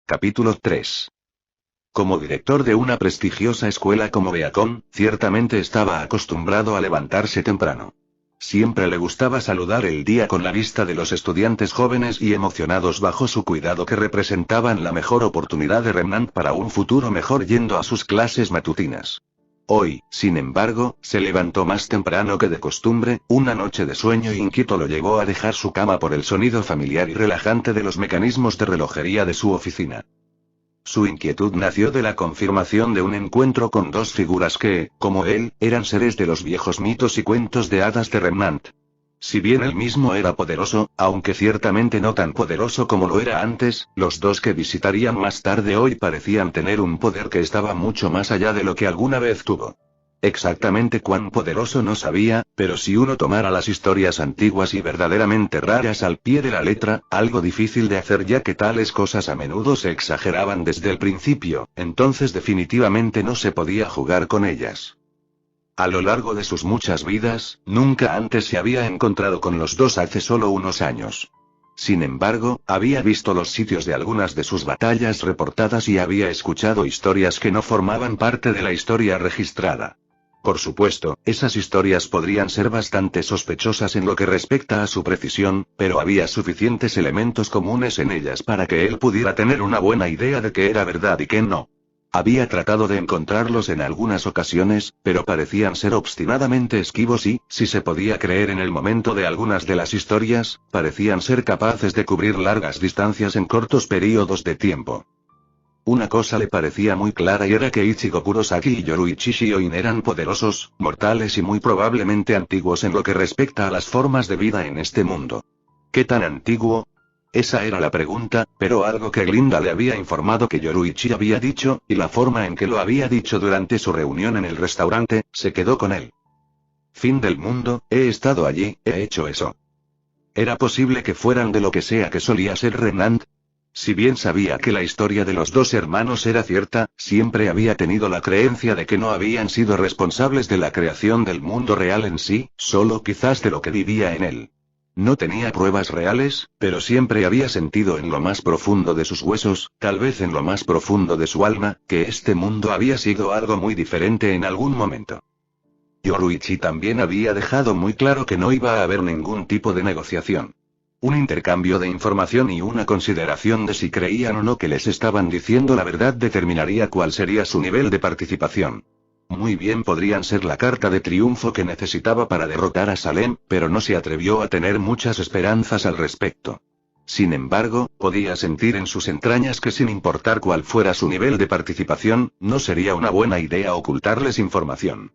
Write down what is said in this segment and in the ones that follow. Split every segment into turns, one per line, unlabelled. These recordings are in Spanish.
Capítulo 3. Como director de una prestigiosa escuela como Beacon, ciertamente estaba acostumbrado a levantarse temprano. Siempre le gustaba saludar el día con la vista de los estudiantes jóvenes y emocionados bajo su cuidado que representaban la mejor oportunidad de Remnant para un futuro mejor yendo a sus clases matutinas. Hoy, sin embargo, se levantó más temprano que de costumbre, una noche de sueño inquieto lo llevó a dejar su cama por el sonido familiar y relajante de los mecanismos de relojería de su oficina. Su inquietud nació de la confirmación de un encuentro con dos figuras que, como él, eran seres de los viejos mitos y cuentos de hadas de Remnant. Si bien él mismo era poderoso, aunque ciertamente no tan poderoso como lo era antes, los dos que visitarían más tarde hoy parecían tener un poder que estaba mucho más allá de lo que alguna vez tuvo. Exactamente cuán poderoso no sabía, pero si uno tomara las historias antiguas y verdaderamente raras al pie de la letra, algo difícil de hacer ya que tales cosas a menudo se exageraban desde el principio, entonces definitivamente no se podía jugar con ellas. A lo largo de sus muchas vidas, nunca antes se había encontrado con los dos hace solo unos años. Sin embargo, había visto los sitios de algunas de sus batallas reportadas y había escuchado historias que no formaban parte de la historia registrada. Por supuesto, esas historias podrían ser bastante sospechosas en lo que respecta a su precisión, pero había suficientes elementos comunes en ellas para que él pudiera tener una buena idea de qué era verdad y qué no. Había tratado de encontrarlos en algunas ocasiones, pero parecían ser obstinadamente esquivos y, si se podía creer en el momento de algunas de las historias, parecían ser capaces de cubrir largas distancias en cortos períodos de tiempo. Una cosa le parecía muy clara y era que Ichigo Kurosaki y Yoruichi Shioin eran poderosos, mortales y muy probablemente antiguos en lo que respecta a las formas de vida en este mundo. ¿Qué tan antiguo? Esa era la pregunta, pero algo que Glinda le había informado que Yoruichi había dicho, y la forma en que lo había dicho durante su reunión en el restaurante, se quedó con él. Fin del mundo, he estado allí, he hecho eso. ¿Era posible que fueran de lo que sea que solía ser Remnant? Si bien sabía que la historia de los dos hermanos era cierta, siempre había tenido la creencia de que no habían sido responsables de la creación del mundo real en sí, solo quizás de lo que vivía en él. No tenía pruebas reales, pero siempre había sentido en lo más profundo de sus huesos, tal vez en lo más profundo de su alma, que este mundo había sido algo muy diferente en algún momento. Yoruichi también había dejado muy claro que no iba a haber ningún tipo de negociación. Un intercambio de información y una consideración de si creían o no que les estaban diciendo la verdad determinaría cuál sería su nivel de participación. Muy bien podrían ser la carta de triunfo que necesitaba para derrotar a Salem, pero no se atrevió a tener muchas esperanzas al respecto. Sin embargo, podía sentir en sus entrañas que sin importar cuál fuera su nivel de participación, no sería una buena idea ocultarles información.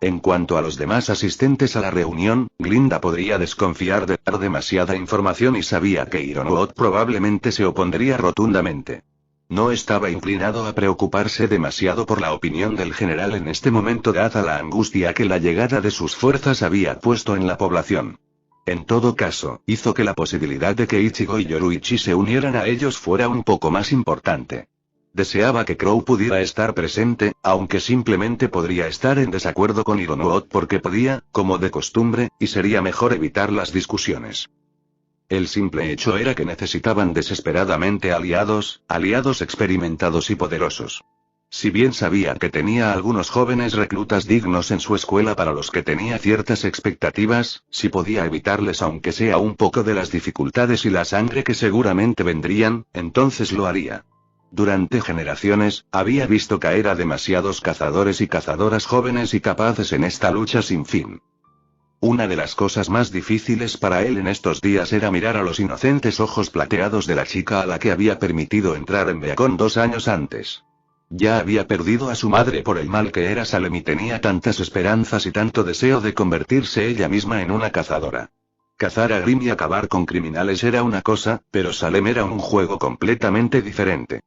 En cuanto a los demás asistentes a la reunión, Glinda podría desconfiar de dar demasiada información y sabía que Ironoot probablemente se opondría rotundamente. No estaba inclinado a preocuparse demasiado por la opinión del general en este momento dada la angustia que la llegada de sus fuerzas había puesto en la población. En todo caso, hizo que la posibilidad de que Ichigo y Yoruichi se unieran a ellos fuera un poco más importante. Deseaba que Crow pudiera estar presente, aunque simplemente podría estar en desacuerdo con Ironoot porque podía, como de costumbre, y sería mejor evitar las discusiones. El simple hecho era que necesitaban desesperadamente aliados experimentados y poderosos. Si bien sabía que tenía algunos jóvenes reclutas dignos en su escuela para los que tenía ciertas expectativas, si podía evitarles aunque sea un poco de las dificultades y la sangre que seguramente vendrían, entonces lo haría. Durante generaciones, había visto caer a demasiados cazadores y cazadoras jóvenes y capaces en esta lucha sin fin. Una de las cosas más difíciles para él en estos días era mirar a los inocentes ojos plateados de la chica a la que había permitido entrar en Beacon 2 años antes. Ya había perdido a su madre por el mal que era Salem y tenía tantas esperanzas y tanto deseo de convertirse ella misma en una cazadora. Cazar a Grimm y acabar con criminales era una cosa, pero Salem era un juego completamente diferente.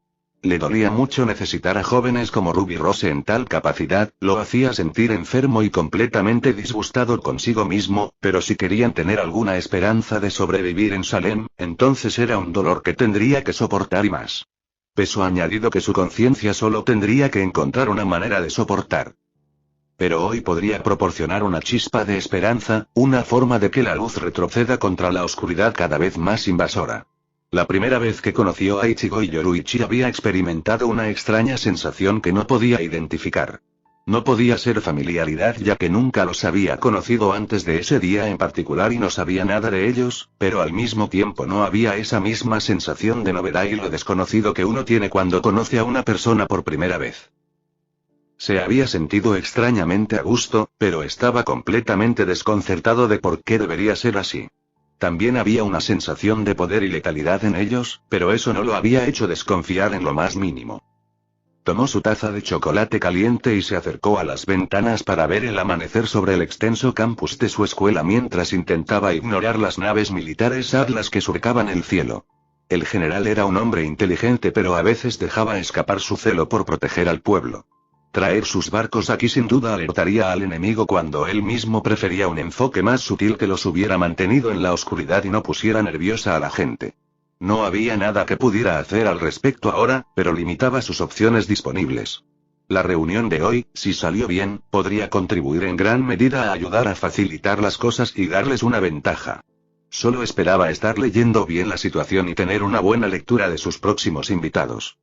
Le dolía mucho necesitar a jóvenes como Ruby Rose en tal capacidad, lo hacía sentir enfermo y completamente disgustado consigo mismo, pero si querían tener alguna esperanza de sobrevivir en Salem, entonces era un dolor que tendría que soportar y más. Peso añadido que su conciencia solo tendría que encontrar una manera de soportar. Pero hoy podría proporcionar una chispa de esperanza, una forma de que la luz retroceda contra la oscuridad cada vez más invasora. La primera vez que conoció a Ichigo y Yoruichi había experimentado una extraña sensación que no podía identificar. No podía ser familiaridad ya que nunca los había conocido antes de ese día en particular y no sabía nada de ellos, pero al mismo tiempo no había esa misma sensación de novedad y lo desconocido que uno tiene cuando conoce a una persona por primera vez. Se había sentido extrañamente a gusto, pero estaba completamente desconcertado de por qué debería ser así. También había una sensación de poder y letalidad en ellos, pero eso no lo había hecho desconfiar en lo más mínimo. Tomó su taza de chocolate caliente y se acercó a las ventanas para ver el amanecer sobre el extenso campus de su escuela mientras intentaba ignorar las naves militares Atlas que surcaban el cielo. El general era un hombre inteligente pero a veces dejaba escapar su celo por proteger al pueblo. Traer sus barcos aquí sin duda alertaría al enemigo cuando él mismo prefería un enfoque más sutil que los hubiera mantenido en la oscuridad y no pusiera nerviosa a la gente. No había nada que pudiera hacer al respecto ahora, pero limitaba sus opciones disponibles. La reunión de hoy, si salió bien, podría contribuir en gran medida a ayudar a facilitar las cosas y darles una ventaja. Solo esperaba estar leyendo bien la situación y tener una buena lectura de sus próximos invitados.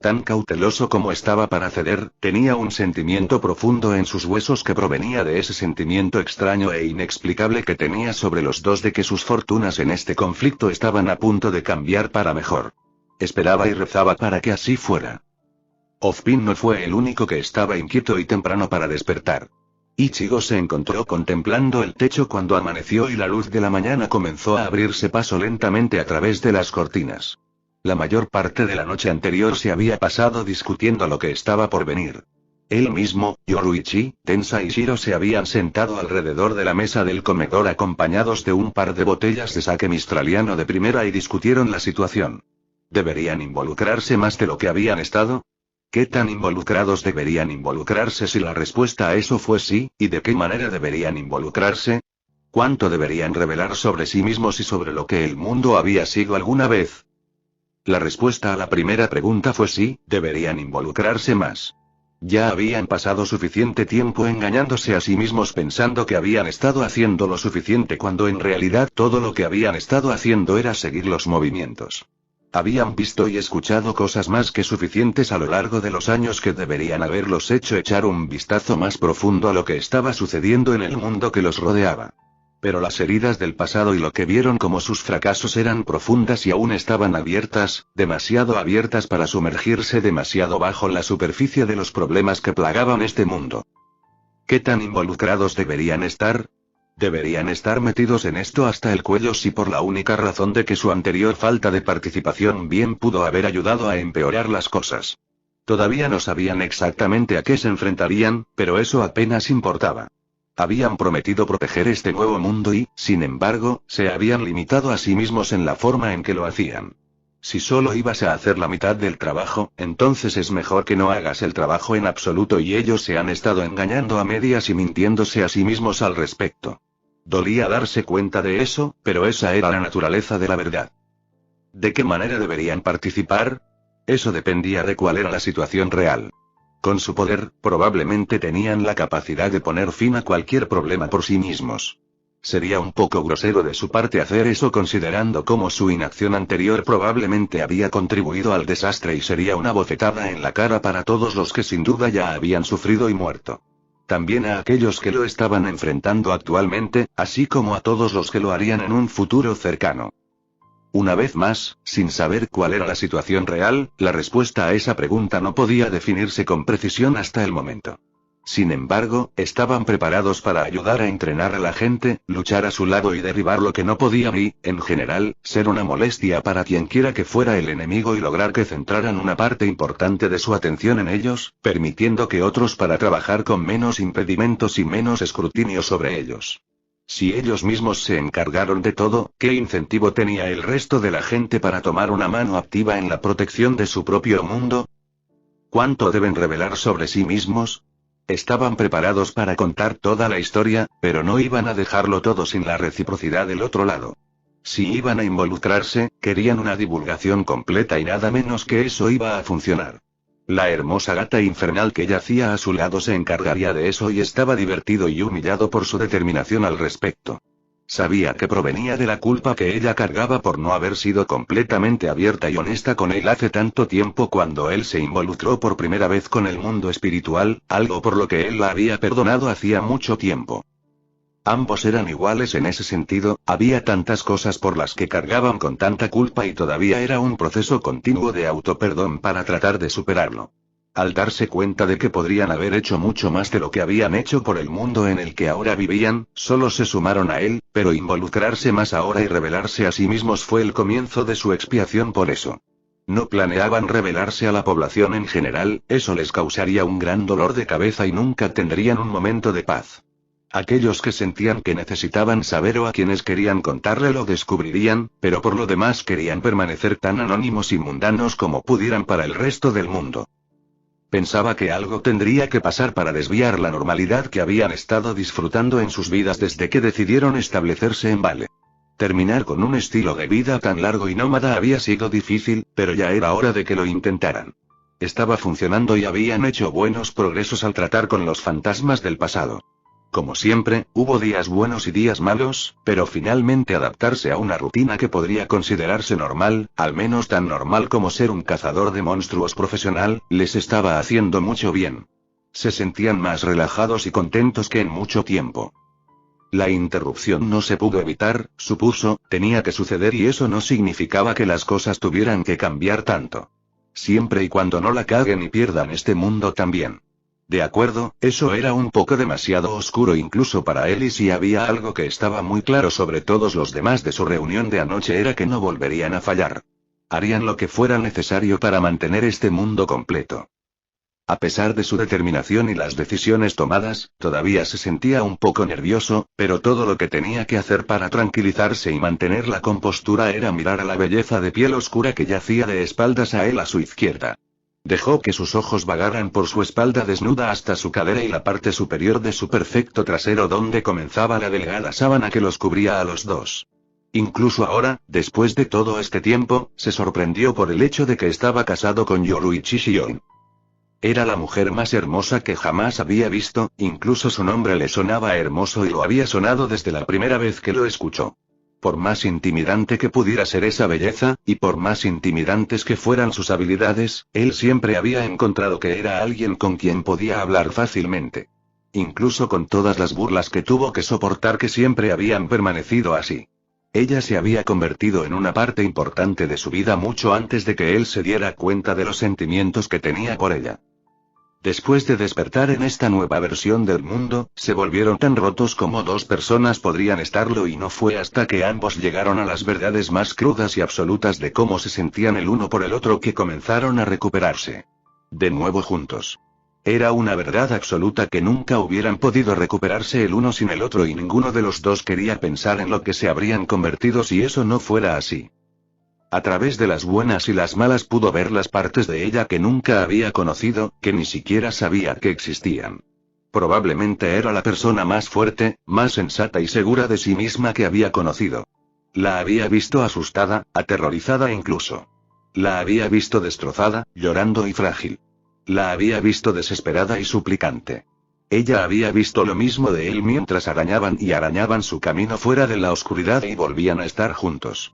Tan cauteloso como estaba para ceder, tenía un sentimiento profundo en sus huesos que provenía de ese sentimiento extraño e inexplicable que tenía sobre los dos de que sus fortunas en este conflicto estaban a punto de cambiar para mejor. Esperaba y rezaba para que así fuera. Ozpin no fue el único que estaba inquieto y temprano para despertar. Ichigo se encontró contemplando el techo cuando amaneció y la luz de la mañana comenzó a abrirse paso lentamente a través de las cortinas. La mayor parte de la noche anterior se había pasado discutiendo lo que estaba por venir. Él mismo, Yoruichi, Tensa y Shiro se habían sentado alrededor de la mesa del comedor acompañados de un par de botellas de sake mistraliano de primera y discutieron la situación. ¿Deberían involucrarse más de lo que habían estado? ¿Qué tan involucrados deberían involucrarse si la respuesta a eso fue sí, y de qué manera deberían involucrarse? ¿Cuánto deberían revelar sobre sí mismos y sobre lo que el mundo había sido alguna vez? La respuesta a la primera pregunta fue sí, deberían involucrarse más. Ya habían pasado suficiente tiempo engañándose a sí mismos pensando que habían estado haciendo lo suficiente cuando en realidad todo lo que habían estado haciendo era seguir los movimientos. Habían visto y escuchado cosas más que suficientes a lo largo de los años que deberían haberlos hecho echar un vistazo más profundo a lo que estaba sucediendo en el mundo que los rodeaba. Pero las heridas del pasado y lo que vieron como sus fracasos eran profundas y aún estaban abiertas, demasiado abiertas para sumergirse demasiado bajo la superficie de los problemas que plagaban este mundo. ¿Qué tan involucrados deberían estar? Deberían estar metidos en esto hasta el cuello si por la única razón de que su anterior falta de participación bien pudo haber ayudado a empeorar las cosas. Todavía no sabían exactamente a qué se enfrentarían, pero eso apenas importaba. Habían prometido proteger este nuevo mundo y, sin embargo, se habían limitado a sí mismos en la forma en que lo hacían. Si solo ibas a hacer la mitad del trabajo, entonces es mejor que no hagas el trabajo en absoluto y ellos se han estado engañando a medias y mintiéndose a sí mismos al respecto. Dolía darse cuenta de eso, pero esa era la naturaleza de la verdad. ¿De qué manera deberían participar? Eso dependía de cuál era la situación real. Con su poder, probablemente tenían la capacidad de poner fin a cualquier problema por sí mismos. Sería un poco grosero de su parte hacer eso considerando cómo su inacción anterior probablemente había contribuido al desastre y sería una bofetada en la cara para todos los que sin duda ya habían sufrido y muerto. También a aquellos que lo estaban enfrentando actualmente, así como a todos los que lo harían en un futuro cercano. Una vez más, sin saber cuál era la situación real, la respuesta a esa pregunta no podía definirse con precisión hasta el momento. Sin embargo, estaban preparados para ayudar a entrenar a la gente, luchar a su lado y derribar lo que no podían y, en general, ser una molestia para quienquiera que fuera el enemigo y lograr que centraran una parte importante de su atención en ellos, permitiendo que otros para trabajar con menos impedimentos y menos escrutinio sobre ellos. Si ellos mismos se encargaron de todo, ¿qué incentivo tenía el resto de la gente para tomar una mano activa en la protección de su propio mundo? ¿Cuánto deben revelar sobre sí mismos? Estaban preparados para contar toda la historia, pero no iban a dejarlo todo sin la reciprocidad del otro lado. Si iban a involucrarse, querían una divulgación completa y nada menos que eso iba a funcionar. La hermosa gata infernal que yacía a su lado se encargaría de eso y estaba divertido y humillado por su determinación al respecto. Sabía que provenía de la culpa que ella cargaba por no haber sido completamente abierta y honesta con él hace tanto tiempo cuando él se involucró por primera vez con el mundo espiritual, algo por lo que él la había perdonado hacía mucho tiempo. Ambos eran iguales en ese sentido, había tantas cosas por las que cargaban con tanta culpa y todavía era un proceso continuo de autoperdón para tratar de superarlo. Al darse cuenta de que podrían haber hecho mucho más de lo que habían hecho por el mundo en el que ahora vivían, solo se sumaron a él, pero involucrarse más ahora y revelarse a sí mismos fue el comienzo de su expiación por eso. No planeaban revelarse a la población en general, eso les causaría un gran dolor de cabeza y nunca tendrían un momento de paz. Aquellos que sentían que necesitaban saber o a quienes querían contarle lo descubrirían, pero por lo demás querían permanecer tan anónimos y mundanos como pudieran para el resto del mundo. Pensaba que algo tendría que pasar para desviar la normalidad que habían estado disfrutando en sus vidas desde que decidieron establecerse en Vale. Terminar con un estilo de vida tan largo y nómada había sido difícil, pero ya era hora de que lo intentaran. Estaba funcionando y habían hecho buenos progresos al tratar con los fantasmas del pasado. Como siempre, hubo días buenos y días malos, pero finalmente adaptarse a una rutina que podría considerarse normal, al menos tan normal como ser un cazador de monstruos profesional, les estaba haciendo mucho bien. Se sentían más relajados y contentos que en mucho tiempo. La interrupción no se pudo evitar, supuso, tenía que suceder y eso no significaba que las cosas tuvieran que cambiar tanto. Siempre y cuando no la caguen y pierdan este mundo también. De acuerdo, eso era un poco demasiado oscuro incluso para él y si había algo que estaba muy claro sobre todos los demás de su reunión de anoche era que no volverían a fallar. Harían lo que fuera necesario para mantener este mundo completo. A pesar de su determinación y las decisiones tomadas, todavía se sentía un poco nervioso, pero todo lo que tenía que hacer para tranquilizarse y mantener la compostura era mirar a la belleza de piel oscura que yacía de espaldas a él a su izquierda. Dejó que sus ojos vagaran por su espalda desnuda hasta su cadera y la parte superior de su perfecto trasero donde comenzaba la delgada sábana que los cubría a los dos. Incluso ahora, después de todo este tiempo, se sorprendió por el hecho de que estaba casado con Yoruichi Shion. Era la mujer más hermosa que jamás había visto, incluso su nombre le sonaba hermoso y lo había sonado desde la primera vez que lo escuchó. Por más intimidante que pudiera ser esa belleza, y por más intimidantes que fueran sus habilidades, él siempre había encontrado que era alguien con quien podía hablar fácilmente. Incluso con todas las burlas que tuvo que soportar que siempre habían permanecido así. Ella se había convertido en una parte importante de su vida mucho antes de que él se diera cuenta de los sentimientos que tenía por ella. Después de despertar en esta nueva versión del mundo, se volvieron tan rotos como dos personas podrían estarlo y no fue hasta que ambos llegaron a las verdades más crudas y absolutas de cómo se sentían el uno por el otro que comenzaron a recuperarse. De nuevo juntos. Era una verdad absoluta que nunca hubieran podido recuperarse el uno sin el otro y ninguno de los dos quería pensar en lo que se habrían convertido si eso no fuera así. A través de las buenas y las malas pudo ver las partes de ella que nunca había conocido, que ni siquiera sabía que existían. Probablemente era la persona más fuerte, más sensata y segura de sí misma que había conocido. La había visto asustada, aterrorizada incluso. La había visto destrozada, llorando y frágil. La había visto desesperada y suplicante. Ella había visto lo mismo de él mientras arañaban y arañaban su camino fuera de la oscuridad y volvían a estar juntos.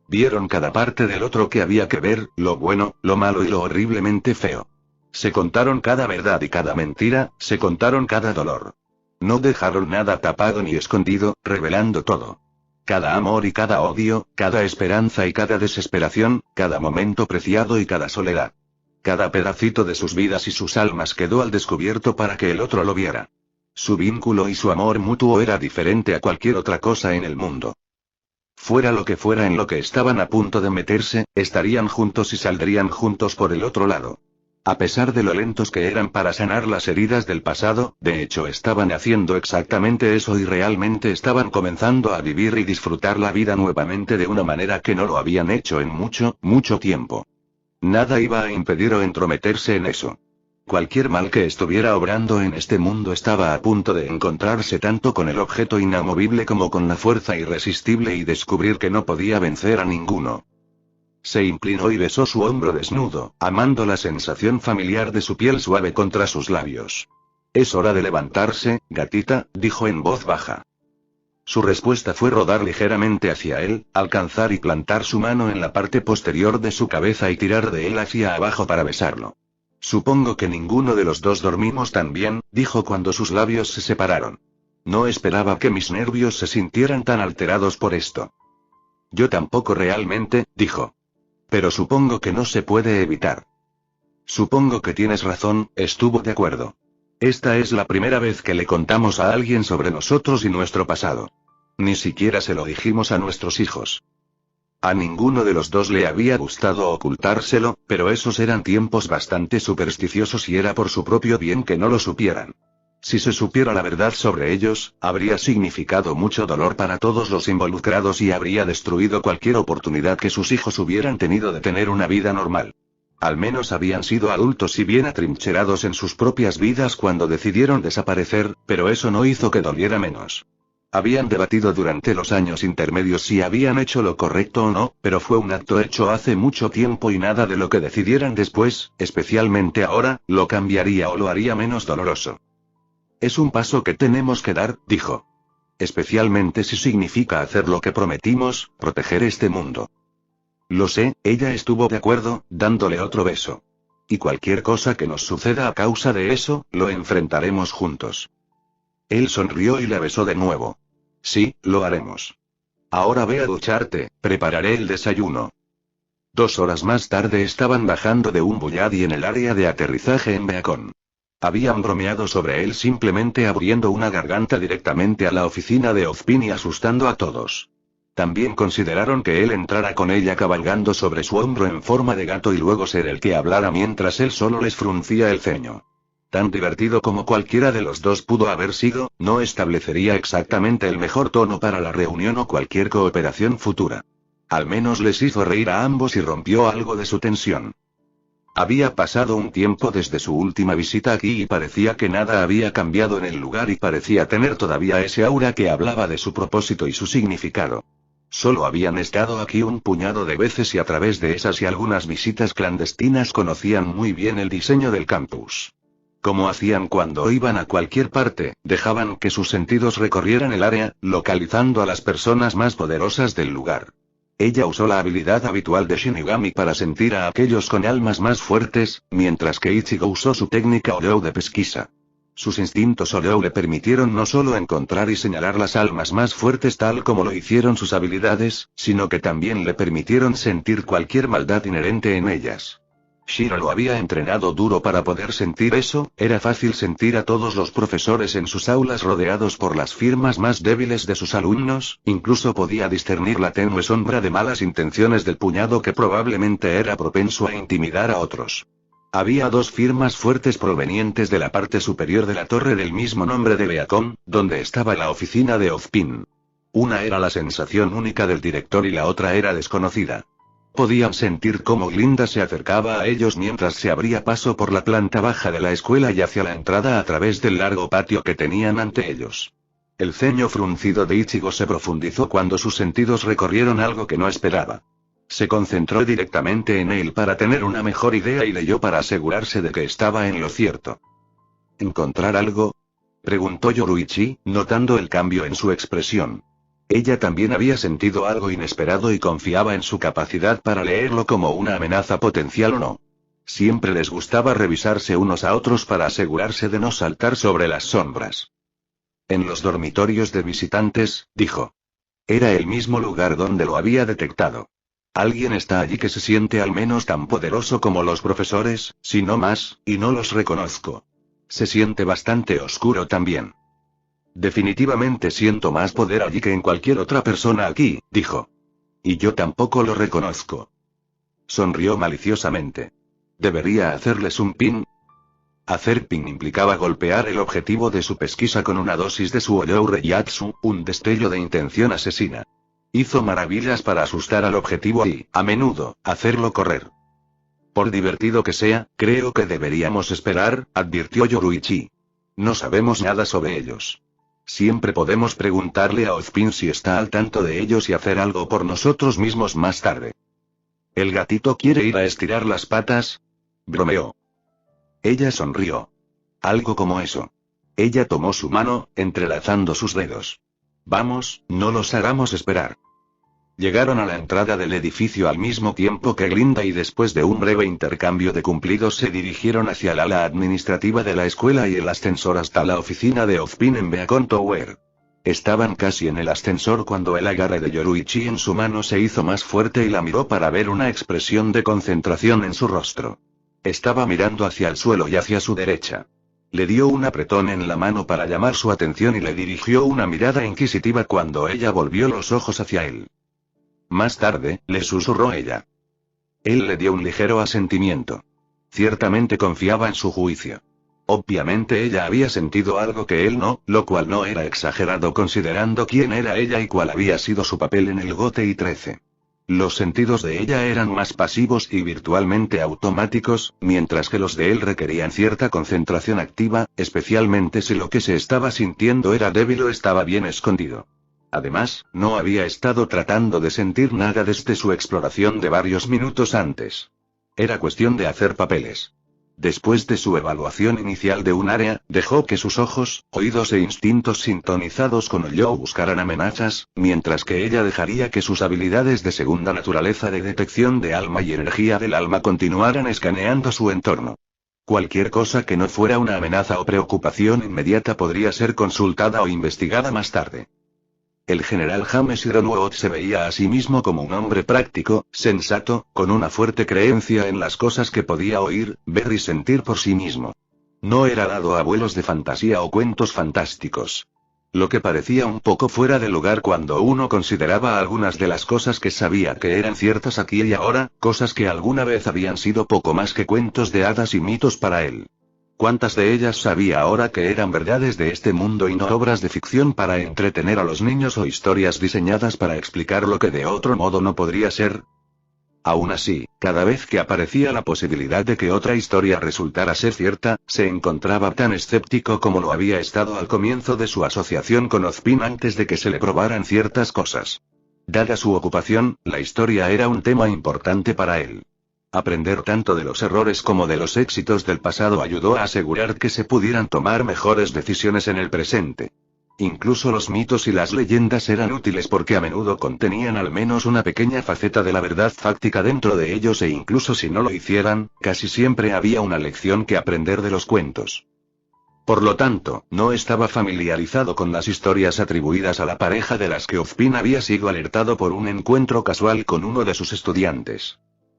Vieron cada parte del otro que había que ver, lo bueno, lo malo y lo horriblemente feo. Se contaron cada verdad y cada mentira, se contaron cada dolor. No dejaron nada tapado ni escondido, revelando todo. Cada amor y cada odio, cada esperanza y cada desesperación, cada momento preciado y cada soledad. Cada pedacito de sus vidas y sus almas quedó al descubierto para que el otro lo viera. Su vínculo y su amor mutuo era diferente a cualquier otra cosa en el mundo. Fuera lo que fuera en lo que estaban a punto de meterse, estarían juntos y saldrían juntos por el otro lado. A pesar de lo lentos que eran para sanar las heridas del pasado, de hecho estaban haciendo exactamente eso y realmente estaban comenzando a vivir y disfrutar la vida nuevamente de una manera que no lo habían hecho en mucho, mucho tiempo. Nada iba a impedir o entrometerse en eso. Cualquier mal que estuviera obrando en este mundo estaba a punto de encontrarse tanto con el objeto inamovible como con la fuerza irresistible y descubrir que no podía vencer a ninguno. Se inclinó y besó su hombro desnudo, amando la sensación familiar de su piel suave contra sus labios. «Es hora de levantarse, gatita», dijo en voz baja. Su respuesta fue rodar ligeramente hacia él, alcanzar y plantar su mano en la parte posterior de su cabeza y tirar de él hacia abajo para besarlo. Supongo que ninguno de los dos dormimos tan bien, dijo cuando sus labios se separaron. No esperaba que mis nervios se sintieran tan alterados por esto. Yo tampoco realmente, dijo. Pero supongo que no se puede evitar. Supongo que tienes razón, estuvo de acuerdo. Esta es la primera vez que le contamos a alguien sobre nosotros y nuestro pasado. Ni siquiera se lo dijimos a nuestros hijos. A ninguno de los dos le había gustado ocultárselo, pero esos eran tiempos bastante supersticiosos y era por su propio bien que no lo supieran. Si se supiera la verdad sobre ellos, habría significado mucho dolor para todos los involucrados y habría destruido cualquier oportunidad que sus hijos hubieran tenido de tener una vida normal. Al menos habían sido adultos y bien atrincherados en sus propias vidas cuando decidieron desaparecer, pero eso no hizo que doliera menos. Habían debatido durante los años intermedios si habían hecho lo correcto o no, pero fue un acto hecho hace mucho tiempo y nada de lo que decidieran después, especialmente ahora, lo cambiaría o lo haría menos doloroso. Es un paso que tenemos que dar, dijo. Especialmente si significa hacer lo que prometimos, proteger este mundo. Lo sé, ella estuvo de acuerdo, dándole otro beso. Y cualquier cosa que nos suceda a causa de eso, lo enfrentaremos juntos. Él sonrió y la besó de nuevo. Sí, lo haremos. Ahora ve a ducharte, prepararé el desayuno. 2 horas más tarde estaban bajando de un Bugatti en el área de aterrizaje en Beacon. Habían bromeado sobre él simplemente abriendo una garganta directamente a la oficina de Ozpin y asustando a todos. También consideraron que él entrara con ella cabalgando sobre su hombro en forma de gato y luego ser el que hablara mientras él solo les fruncía el ceño. Tan divertido como cualquiera de los dos pudo haber sido, no establecería exactamente el mejor tono para la reunión o cualquier cooperación futura. Al menos les hizo reír a ambos y rompió algo de su tensión. Había pasado un tiempo desde su última visita aquí y parecía que nada había cambiado en el lugar y parecía tener todavía ese aura que hablaba de su propósito y su significado. Solo habían estado aquí un puñado de veces y a través de esas y algunas visitas clandestinas conocían muy bien el diseño del campus. Como hacían cuando iban a cualquier parte, dejaban que sus sentidos recorrieran el área, localizando a las personas más poderosas del lugar. Ella usó la habilidad habitual de Shinigami para sentir a aquellos con almas más fuertes, mientras que Ichigo usó su técnica Orou de pesquisa. Sus instintos Orou le permitieron no solo encontrar y señalar las almas más fuertes tal como lo hicieron sus habilidades, sino que también le permitieron sentir cualquier maldad inherente en ellas. Shiro lo había entrenado duro para poder sentir eso, era fácil sentir a todos los profesores en sus aulas rodeados por las firmas más débiles de sus alumnos, incluso podía discernir la tenue sombra de malas intenciones del puñado que probablemente era propenso a intimidar a otros. Había 2 firmas fuertes provenientes de la parte superior de la torre del mismo nombre de Beacon, donde estaba la oficina de Ozpin. Una era la sensación única del director y la otra era desconocida. Podían sentir cómo Glinda se acercaba a ellos mientras se abría paso por la planta baja de la escuela y hacia la entrada a través del largo patio que tenían ante ellos. El ceño fruncido de Ichigo se profundizó cuando sus sentidos recorrieron algo que no esperaba. Se concentró directamente en él para tener una mejor idea y leyó para asegurarse de que estaba en lo cierto. ¿Encontrar algo?, preguntó Yoruichi, notando el cambio en su expresión. Ella también había sentido algo inesperado y confiaba en su capacidad para leerlo como una amenaza potencial o no. Siempre les gustaba revisarse unos a otros para asegurarse de no saltar sobre las sombras. En los dormitorios de visitantes, dijo. Era el mismo lugar donde lo había detectado. Alguien está allí que se siente al menos tan poderoso como los profesores, si no más, y no los reconozco. Se siente bastante oscuro también. Definitivamente siento más poder allí que en cualquier otra persona aquí, dijo. Y yo tampoco lo reconozco. Sonrió maliciosamente. ¿Debería hacerles un pin? Hacer pin implicaba golpear el objetivo de su pesquisa con una dosis de su Oyou Reiyatsu, un destello de intención asesina. Hizo maravillas para asustar al objetivo y, a menudo, hacerlo correr. Por divertido que sea, creo que deberíamos esperar, advirtió Yoruichi. No sabemos nada sobre ellos. Siempre podemos preguntarle a Ozpin si está al tanto de ellos y hacer algo por nosotros mismos más tarde. ¿El gatito quiere ir a estirar las patas?, bromeó. Ella sonrió. Algo como eso. Ella tomó su mano, entrelazando sus dedos. Vamos, no los hagamos esperar. Llegaron a la entrada del edificio al mismo tiempo que Glinda y después de un breve intercambio de cumplidos se dirigieron hacia el ala administrativa de la escuela y el ascensor hasta la oficina de Ozpin en Beacon Tower. Estaban casi en el ascensor cuando el agarre de Yoruichi en su mano se hizo más fuerte y la miró para ver una expresión de concentración en su rostro. Estaba mirando hacia el suelo y hacia su derecha. Le dio un apretón en la mano para llamar su atención y le dirigió una mirada inquisitiva cuando ella volvió los ojos hacia él. Más tarde, le susurró ella. Él le dio un ligero asentimiento. Ciertamente confiaba en su juicio. Obviamente ella había sentido algo que él no, lo cual no era exagerado considerando quién era ella y cuál había sido su papel en el Gote y 13. Los sentidos de ella eran más pasivos y virtualmente automáticos, mientras que los de él requerían cierta concentración activa, especialmente si lo que se estaba sintiendo era débil o estaba bien escondido. Además, no había estado tratando de sentir nada desde su exploración de varios minutos antes. Era cuestión de hacer papeles. Después de su evaluación inicial de un área, dejó que sus ojos, oídos e instintos sintonizados con el yo buscaran amenazas, mientras que ella dejaría que sus habilidades de segunda naturaleza de detección de alma y energía del alma continuaran escaneando su entorno. Cualquier cosa que no fuera una amenaza o preocupación inmediata podría ser consultada o investigada más tarde. El general James Ironwood se veía a sí mismo como un hombre práctico, sensato, con una fuerte creencia en las cosas que podía oír, ver y sentir por sí mismo. No era dado a vuelos de fantasía o cuentos fantásticos. Lo que parecía un poco fuera de lugar cuando uno consideraba algunas de las cosas que sabía que eran ciertas aquí y ahora, cosas que alguna vez habían sido poco más que cuentos de hadas y mitos para él. ¿Cuántas de ellas sabía ahora que eran verdades de este mundo y no obras de ficción para entretener a los niños o historias diseñadas para explicar lo que de otro modo no podría ser? Aún así, cada vez que aparecía la posibilidad de que otra historia resultara ser cierta, se encontraba tan escéptico como lo había estado al comienzo de su asociación con Ozpin antes de que se le probaran ciertas cosas. Dada su ocupación, la historia era un tema importante para él. Aprender tanto de los errores como de los éxitos del pasado ayudó a asegurar que se pudieran tomar mejores decisiones en el presente. Incluso los mitos y las leyendas eran útiles porque a menudo contenían al menos una pequeña faceta de la verdad fáctica dentro de ellos e incluso si no lo hicieran, casi siempre había una lección que aprender de los cuentos. Por lo tanto, no estaba familiarizado con las historias atribuidas a la pareja de las que Ozpin había sido alertado por un encuentro casual con uno de sus estudiantes.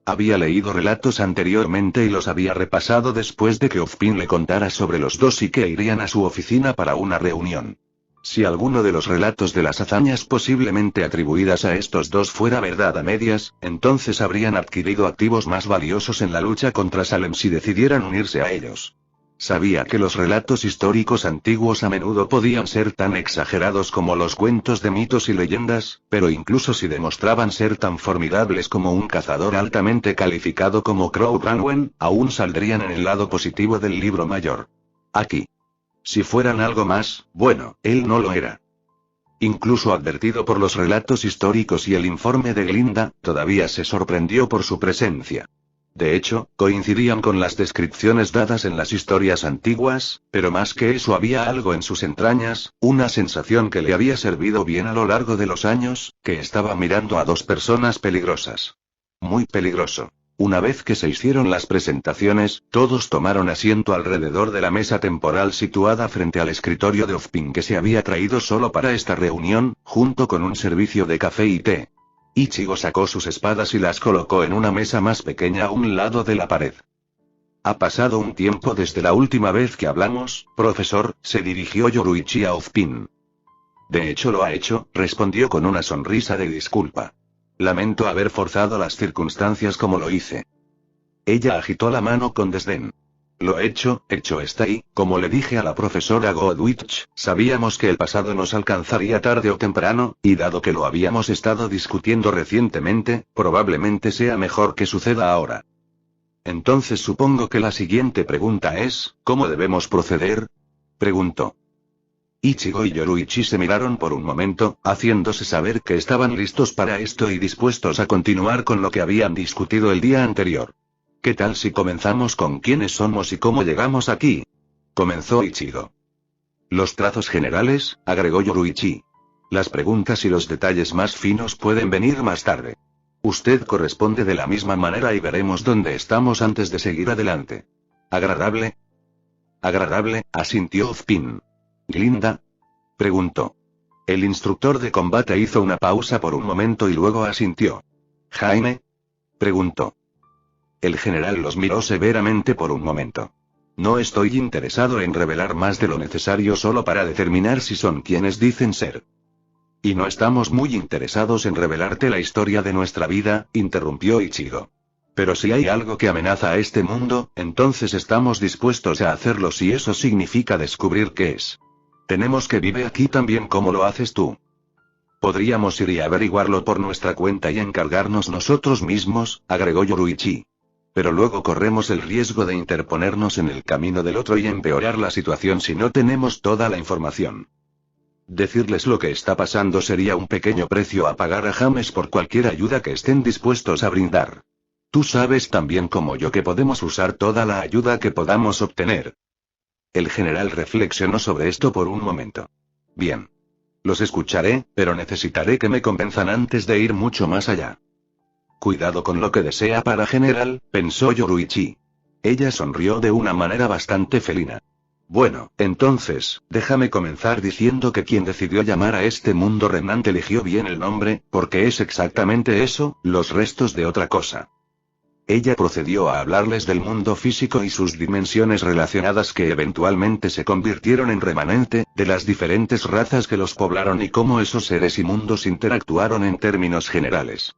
Había leído relatos anteriormente y los había repasado después de que Ozpin le contara sobre los dos y que irían a su oficina para una reunión. Si alguno de los relatos de las hazañas posiblemente atribuidas a estos dos fuera verdad a medias, entonces habrían adquirido activos más valiosos en la lucha contra Salem si decidieran unirse a ellos. Sabía que los relatos históricos antiguos a menudo podían ser tan exagerados como los cuentos de mitos y leyendas, pero incluso si demostraban ser tan formidables como un cazador altamente calificado como Crow Branwen, aún saldrían en el lado positivo del libro mayor. Aquí. Si fueran algo más, bueno, él no lo era. Incluso advertido por los relatos históricos y el informe de Glinda, todavía se sorprendió por su presencia. De hecho, coincidían con las descripciones dadas en las historias antiguas, pero más que eso había algo en sus entrañas, una sensación que le había servido bien a lo largo de los años, que estaba mirando a dos personas peligrosas. Muy peligroso. Una vez que se hicieron las presentaciones, todos tomaron asiento alrededor de la mesa temporal situada frente al escritorio de Ozpin que se había traído solo para esta reunión, junto con un servicio de café y té. Ichigo sacó sus espadas y las colocó en una mesa más pequeña a un lado de la pared. Ha pasado un tiempo desde la última vez que hablamos, profesor, se dirigió Yoruichi a Ozpin. De hecho lo ha hecho, respondió con una sonrisa de disculpa. Lamento haber forzado las circunstancias como lo hice. Ella agitó la mano con desdén. Lo hecho está ahí, como le dije a la profesora Godwich, sabíamos que el pasado nos alcanzaría tarde o temprano, y dado que lo habíamos estado discutiendo recientemente, probablemente sea mejor que suceda ahora. Entonces supongo que la siguiente pregunta es, ¿cómo debemos proceder? Preguntó. Ichigo y Yoruichi se miraron por un momento, haciéndose saber que estaban listos para esto y dispuestos a continuar con lo que habían discutido el día anterior. ¿Qué tal si comenzamos con quiénes somos y cómo llegamos aquí? Comenzó Ichigo. Los trazos generales, agregó Yoruichi. Las preguntas y los detalles más finos pueden venir más tarde. Usted corresponde de la misma manera y veremos dónde estamos antes de seguir adelante. ¿Agradable? Agradable, asintió Ozpin. ¿Glinda? Preguntó. El instructor de combate hizo una pausa por un momento y luego asintió. ¿Jaime? Preguntó. El general los miró severamente por un momento. No estoy interesado en revelar más de lo necesario solo para determinar si son quienes dicen ser. Y no estamos muy interesados en revelarte la historia de nuestra vida, interrumpió Ichigo. Pero si hay algo que amenaza a este mundo, entonces estamos dispuestos a hacerlo si eso significa descubrir qué es. Tenemos que vivir aquí también como lo haces tú. Podríamos ir y averiguarlo por nuestra cuenta y encargarnos nosotros mismos, agregó Yoruichi. Pero luego corremos el riesgo de interponernos en el camino del otro y empeorar la situación si no tenemos toda la información. Decirles lo que está pasando sería un pequeño precio a pagar a James por cualquier ayuda que estén dispuestos a brindar. Tú sabes tan bien como yo que podemos usar toda la ayuda que podamos obtener. El general reflexionó sobre esto por un momento. Bien. Los escucharé, pero necesitaré que me convenzan antes de ir mucho más allá. Cuidado con lo que desea para general, pensó Yoruichi. Ella sonrió de una manera bastante felina. Bueno, entonces, déjame comenzar diciendo que quien decidió llamar a este mundo Remnant eligió bien el nombre, porque es exactamente eso, los restos de otra cosa. Ella procedió a hablarles del mundo físico y sus dimensiones relacionadas que eventualmente se convirtieron en remanente, de las diferentes razas que los poblaron y cómo esos seres y mundos interactuaron en términos generales.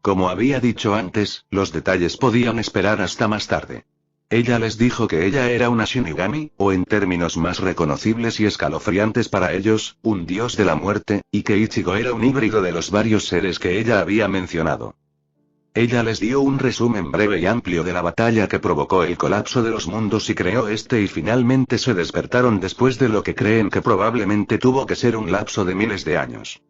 Como había dicho antes, los detalles podían esperar hasta más tarde. Ella les dijo que ella era una Shinigami, o en términos más reconocibles y escalofriantes para ellos, un dios de la muerte, y que Ichigo era un híbrido de los varios seres que ella había mencionado. Ella les dio un resumen breve y amplio de la batalla que provocó el colapso de los mundos y creó y finalmente se despertaron después de lo que creen que probablemente tuvo que ser un lapso de miles de años.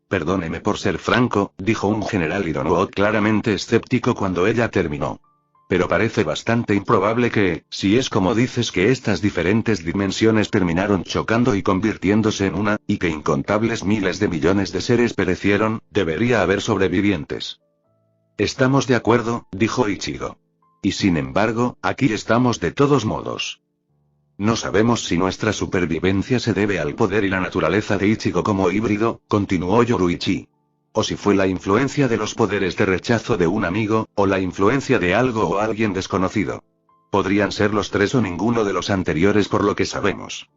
Perdóneme por ser franco, dijo un general Ironuo claramente escéptico cuando ella terminó. Pero parece bastante improbable que, si es como dices que estas diferentes dimensiones terminaron chocando y convirtiéndose en una, y que incontables miles de millones de seres perecieron, debería haber sobrevivientes. Estamos de acuerdo, dijo Ichigo. Y sin embargo, aquí estamos de todos modos. No sabemos si nuestra supervivencia se debe al poder y la naturaleza de Ichigo como híbrido, continuó Yoruichi. O si fue la influencia de los poderes de rechazo de un amigo, o la influencia de algo o alguien desconocido. Podrían ser los tres o ninguno de los anteriores por lo que sabemos.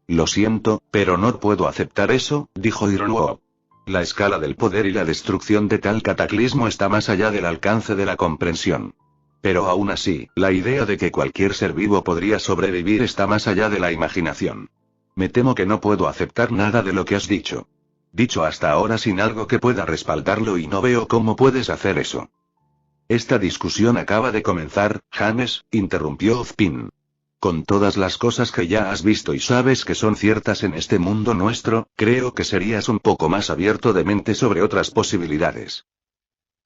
Lo siento, pero no puedo aceptar eso, dijo Ironuo. La escala del poder y la destrucción de tal cataclismo está más allá del alcance de la comprensión. Pero aún así, la idea de que cualquier ser vivo podría sobrevivir está más allá de la imaginación. Me temo que no puedo aceptar nada de lo que has dicho. Dicho hasta ahora sin algo que pueda respaldarlo y no veo cómo puedes hacer eso. Esta discusión acaba de comenzar, James, interrumpió Ozpin. Con todas las cosas que ya has visto y sabes que son ciertas en este mundo nuestro, creo que serías un poco más abierto de mente sobre otras posibilidades.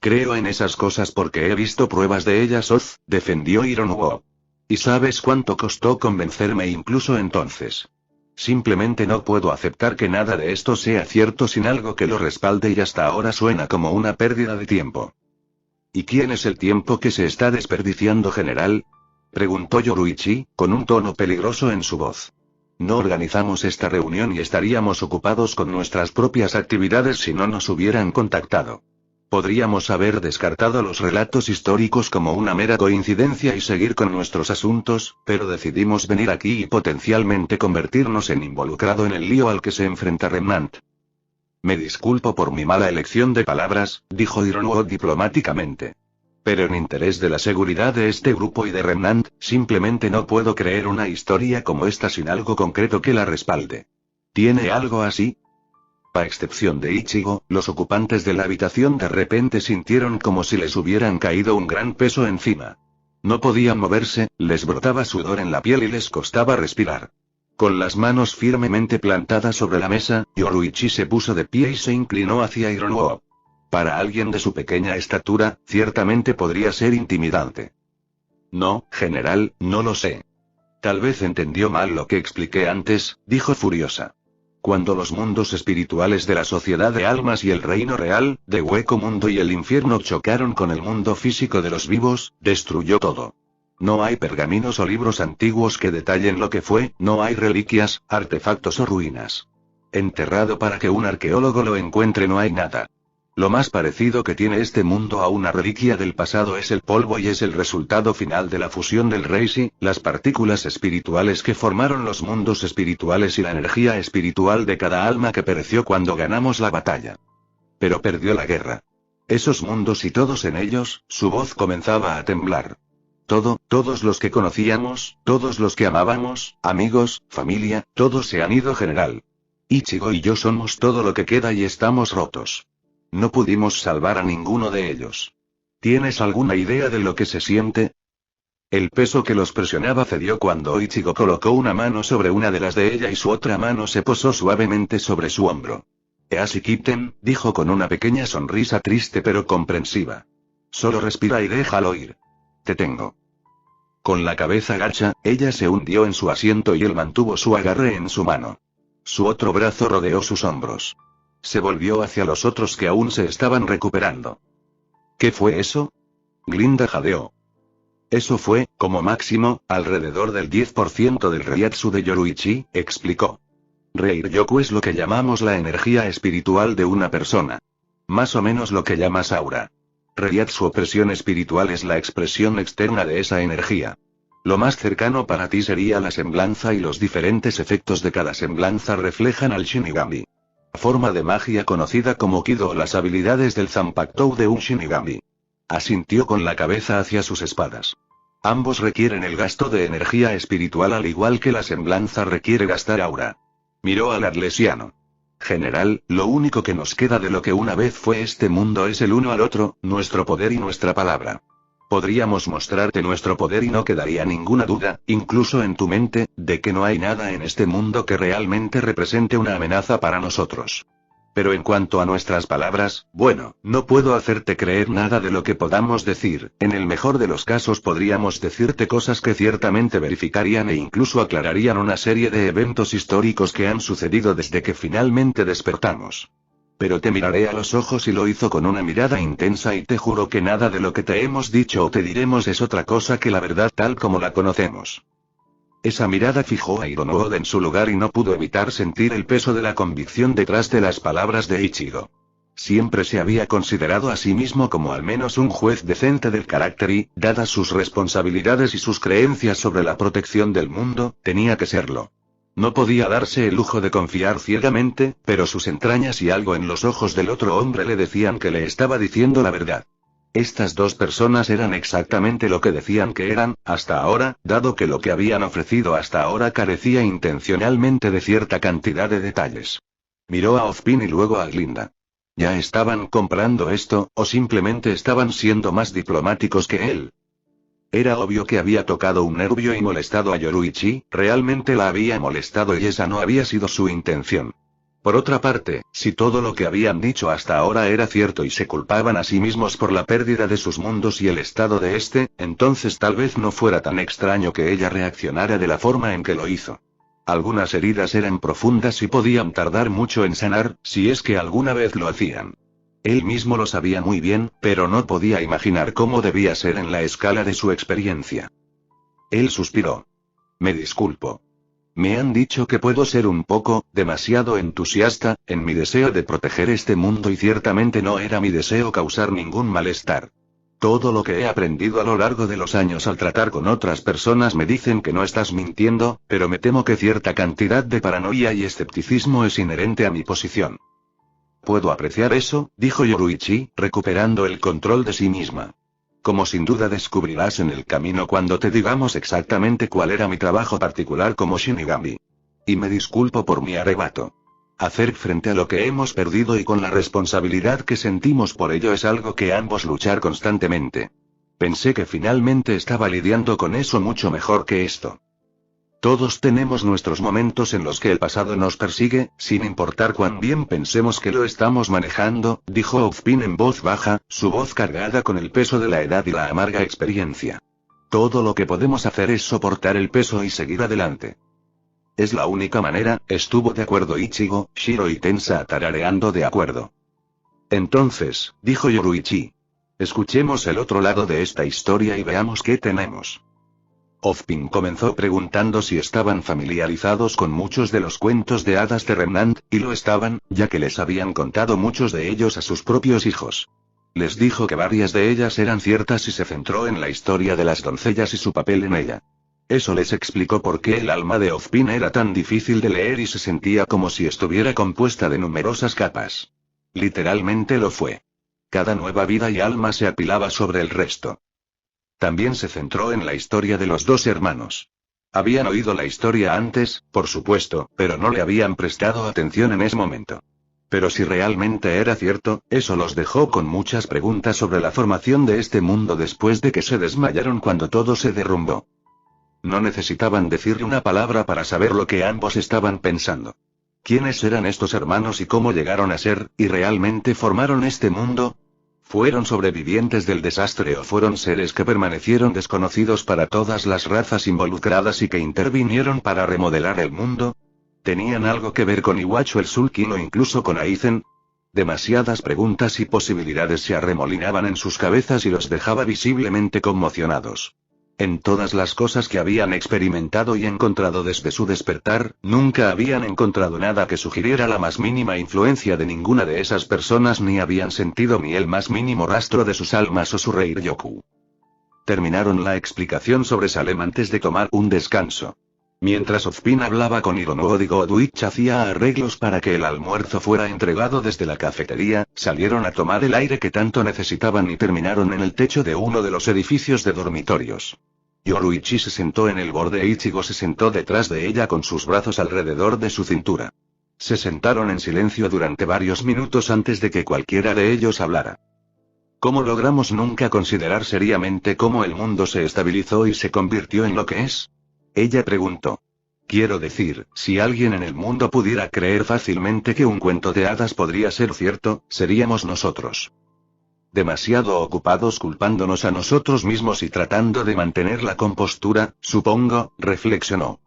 Creo en esas cosas porque he visto pruebas de ellas, Oz, defendió Ironuo. ¿Y sabes cuánto costó convencerme incluso entonces? Simplemente no puedo aceptar que nada de esto sea cierto sin algo que lo respalde y hasta ahora suena como una pérdida de tiempo. ¿Y quién es el tiempo que se está desperdiciando, general? Preguntó Yoruichi, con un tono peligroso en su voz. No organizamos esta reunión y estaríamos ocupados con nuestras propias actividades si no nos hubieran contactado. Podríamos haber descartado los relatos históricos como una mera coincidencia y seguir con nuestros asuntos, pero decidimos venir aquí y potencialmente convertirnos en involucrado en el lío al que se enfrenta Remnant. Me disculpo por mi mala elección de palabras, dijo Ironuo diplomáticamente. Pero en interés de la seguridad de este grupo y de Remnant, simplemente no puedo creer una historia como esta sin algo concreto que la respalde. ¿Tiene algo así? A excepción de Ichigo, los ocupantes de la habitación de repente sintieron como si les hubieran caído un gran peso encima. No podían moverse, les brotaba sudor en la piel y les costaba respirar. Con las manos firmemente plantadas sobre la mesa, Yoruichi se puso de pie y se inclinó hacia Ironuo. Para alguien de su pequeña estatura, ciertamente podría ser intimidante. No, general, no lo sé. Tal vez entendió mal lo que expliqué antes, dijo furiosa. Cuando los mundos espirituales de la sociedad de almas y el reino real, de Hueco Mundo y el infierno chocaron con el mundo físico de los vivos, destruyó todo. No hay pergaminos o libros antiguos que detallen lo que fue, no hay reliquias, artefactos o ruinas. Enterrado para que un arqueólogo lo encuentre no hay nada. Lo más parecido que tiene este mundo a una reliquia del pasado es el polvo y es el resultado final de la fusión del Reiki, las partículas espirituales que formaron los mundos espirituales y la energía espiritual de cada alma que pereció cuando ganamos la batalla. Pero perdió la guerra. Esos mundos y todos en ellos, su voz comenzaba a temblar. Todos los que conocíamos, todos los que amábamos, amigos, familia, todos se han ido, general. Ichigo y yo somos todo lo que queda y estamos rotos. No pudimos salvar a ninguno de ellos. ¿Tienes alguna idea de lo que se siente? El peso que los presionaba cedió cuando Ichigo colocó una mano sobre una de las de ella y su otra mano se posó suavemente sobre su hombro. Easy Kitten, dijo con una pequeña sonrisa triste pero comprensiva. Solo respira y déjalo ir. Te tengo. Con la cabeza gacha, ella se hundió en su asiento y él mantuvo su agarre en su mano. Su otro brazo rodeó sus hombros. Se volvió hacia los otros que aún se estaban recuperando. ¿Qué fue eso? Glinda jadeó. Eso fue, como máximo, alrededor del 10% del Reiatsu de Yoruichi, explicó. Reiryoku es lo que llamamos la energía espiritual de una persona. Más o menos lo que llamas aura. Reiatsu o presión espiritual es la expresión externa de esa energía. Lo más cercano para ti sería la semblanza y los diferentes efectos de cada semblanza reflejan al Shinigami. Forma de magia conocida como Kido o las habilidades del Zanpakuto de un Shinigami. Asintió con la cabeza hacia sus espadas. Ambos requieren el gasto de energía espiritual al igual que la semblanza requiere gastar aura. Miró al atlesiano. General, lo único que nos queda de lo que una vez fue este mundo es el uno al otro, nuestro poder y nuestra palabra. Podríamos mostrarte nuestro poder y no quedaría ninguna duda, incluso en tu mente, de que no hay nada en este mundo que realmente represente una amenaza para nosotros. Pero en cuanto a nuestras palabras, bueno, no puedo hacerte creer nada de lo que podamos decir, en el mejor de los casos podríamos decirte cosas que ciertamente verificarían e incluso aclararían una serie de eventos históricos que han sucedido desde que finalmente despertamos. Pero te miraré a los ojos y lo hizo con una mirada intensa y te juro que nada de lo que te hemos dicho o te diremos es otra cosa que la verdad tal como la conocemos. Esa mirada fijó a Hirono Oda en su lugar y no pudo evitar sentir el peso de la convicción detrás de las palabras de Ichigo. Siempre se había considerado a sí mismo como al menos un juez decente del carácter y, dadas sus responsabilidades y sus creencias sobre la protección del mundo, tenía que serlo. No podía darse el lujo de confiar ciegamente, pero sus entrañas y algo en los ojos del otro hombre le decían que le estaba diciendo la verdad. Estas dos personas eran exactamente lo que decían que eran, hasta ahora, dado que lo que habían ofrecido hasta ahora carecía intencionalmente de cierta cantidad de detalles. Miró a Ozpin y luego a Glinda. ¿Ya estaban comprando esto, o simplemente estaban siendo más diplomáticos que él? Era obvio que había tocado un nervio y molestado a Yoruichi, realmente la había molestado y esa no había sido su intención. Por otra parte, si todo lo que habían dicho hasta ahora era cierto y se culpaban a sí mismos por la pérdida de sus mundos y el estado de este, entonces tal vez no fuera tan extraño que ella reaccionara de la forma en que lo hizo. Algunas heridas eran profundas y podían tardar mucho en sanar, si es que alguna vez lo hacían. Él mismo lo sabía muy bien, pero no podía imaginar cómo debía ser en la escala de su experiencia. Él suspiró. Me disculpo. Me han dicho que puedo ser un poco, demasiado entusiasta, en mi deseo de proteger este mundo y ciertamente no era mi deseo causar ningún malestar. Todo lo que he aprendido a lo largo de los años al tratar con otras personas me dicen que no estás mintiendo, pero me temo que cierta cantidad de paranoia y escepticismo es inherente a mi posición. Puedo apreciar eso, dijo Yoruichi, recuperando el control de sí misma. Como sin duda descubrirás en el camino cuando te digamos exactamente cuál era mi trabajo particular como Shinigami. Y me disculpo por mi arrebato. Hacer frente a lo que hemos perdido y con la responsabilidad que sentimos por ello es algo que ambos luchar constantemente. Pensé que finalmente estaba lidiando con eso mucho mejor que esto. Todos tenemos nuestros momentos en los que el pasado nos persigue, sin importar cuán bien pensemos que lo estamos manejando, dijo Ozpin en voz baja, su voz cargada con el peso de la edad y la amarga experiencia. Todo lo que podemos hacer es soportar el peso y seguir adelante. Es la única manera, estuvo de acuerdo Ichigo, Shiro y Tensa tarareando de acuerdo. Entonces, dijo Yoruichi. Escuchemos el otro lado de esta historia y veamos qué tenemos. Ozpin comenzó preguntando si estaban familiarizados con muchos de los cuentos de hadas de Remnant, y lo estaban, ya que les habían contado muchos de ellos a sus propios hijos. Les dijo que varias de ellas eran ciertas y se centró en la historia de las doncellas y su papel en ella. Eso les explicó por qué el alma de Ozpin era tan difícil de leer y se sentía como si estuviera compuesta de numerosas capas. Literalmente lo fue. Cada nueva vida y alma se apilaba sobre el resto. También se centró en la historia de los dos hermanos. Habían oído la historia antes, por supuesto, pero no le habían prestado atención en ese momento. Pero si realmente era cierto, eso los dejó con muchas preguntas sobre la formación de este mundo después de que se desmayaron cuando todo se derrumbó. No necesitaban decirle una palabra para saber lo que ambos estaban pensando. ¿Quiénes eran estos hermanos y cómo llegaron a ser, y realmente formaron este mundo? ¿Fueron sobrevivientes del desastre o fueron seres que permanecieron desconocidos para todas las razas involucradas y que intervinieron para remodelar el mundo? ¿Tenían algo que ver con Iwacho el Sulkin o incluso con Aizen? Demasiadas preguntas y posibilidades se arremolinaban en sus cabezas y los dejaba visiblemente conmocionados. En todas las cosas que habían experimentado y encontrado desde su despertar, nunca habían encontrado nada que sugiriera la más mínima influencia de ninguna de esas personas ni habían sentido ni el más mínimo rastro de sus almas o su Reiryoku. Terminaron la explicación sobre Salem antes de tomar un descanso. Mientras Ozpin hablaba con Hironobu y Goduich hacía arreglos para que el almuerzo fuera entregado desde la cafetería, salieron a tomar el aire que tanto necesitaban y terminaron en el techo de uno de los edificios de dormitorios. Yoruichi se sentó en el borde e Ichigo se sentó detrás de ella con sus brazos alrededor de su cintura. Se sentaron en silencio durante varios minutos antes de que cualquiera de ellos hablara. ¿Cómo logramos nunca considerar seriamente cómo el mundo se estabilizó y se convirtió en lo que es? Ella preguntó. Quiero decir, si alguien en el mundo pudiera creer fácilmente que un cuento de hadas podría ser cierto, seríamos nosotros. Demasiado ocupados culpándonos a nosotros mismos y tratando de mantener la compostura, supongo, reflexionó.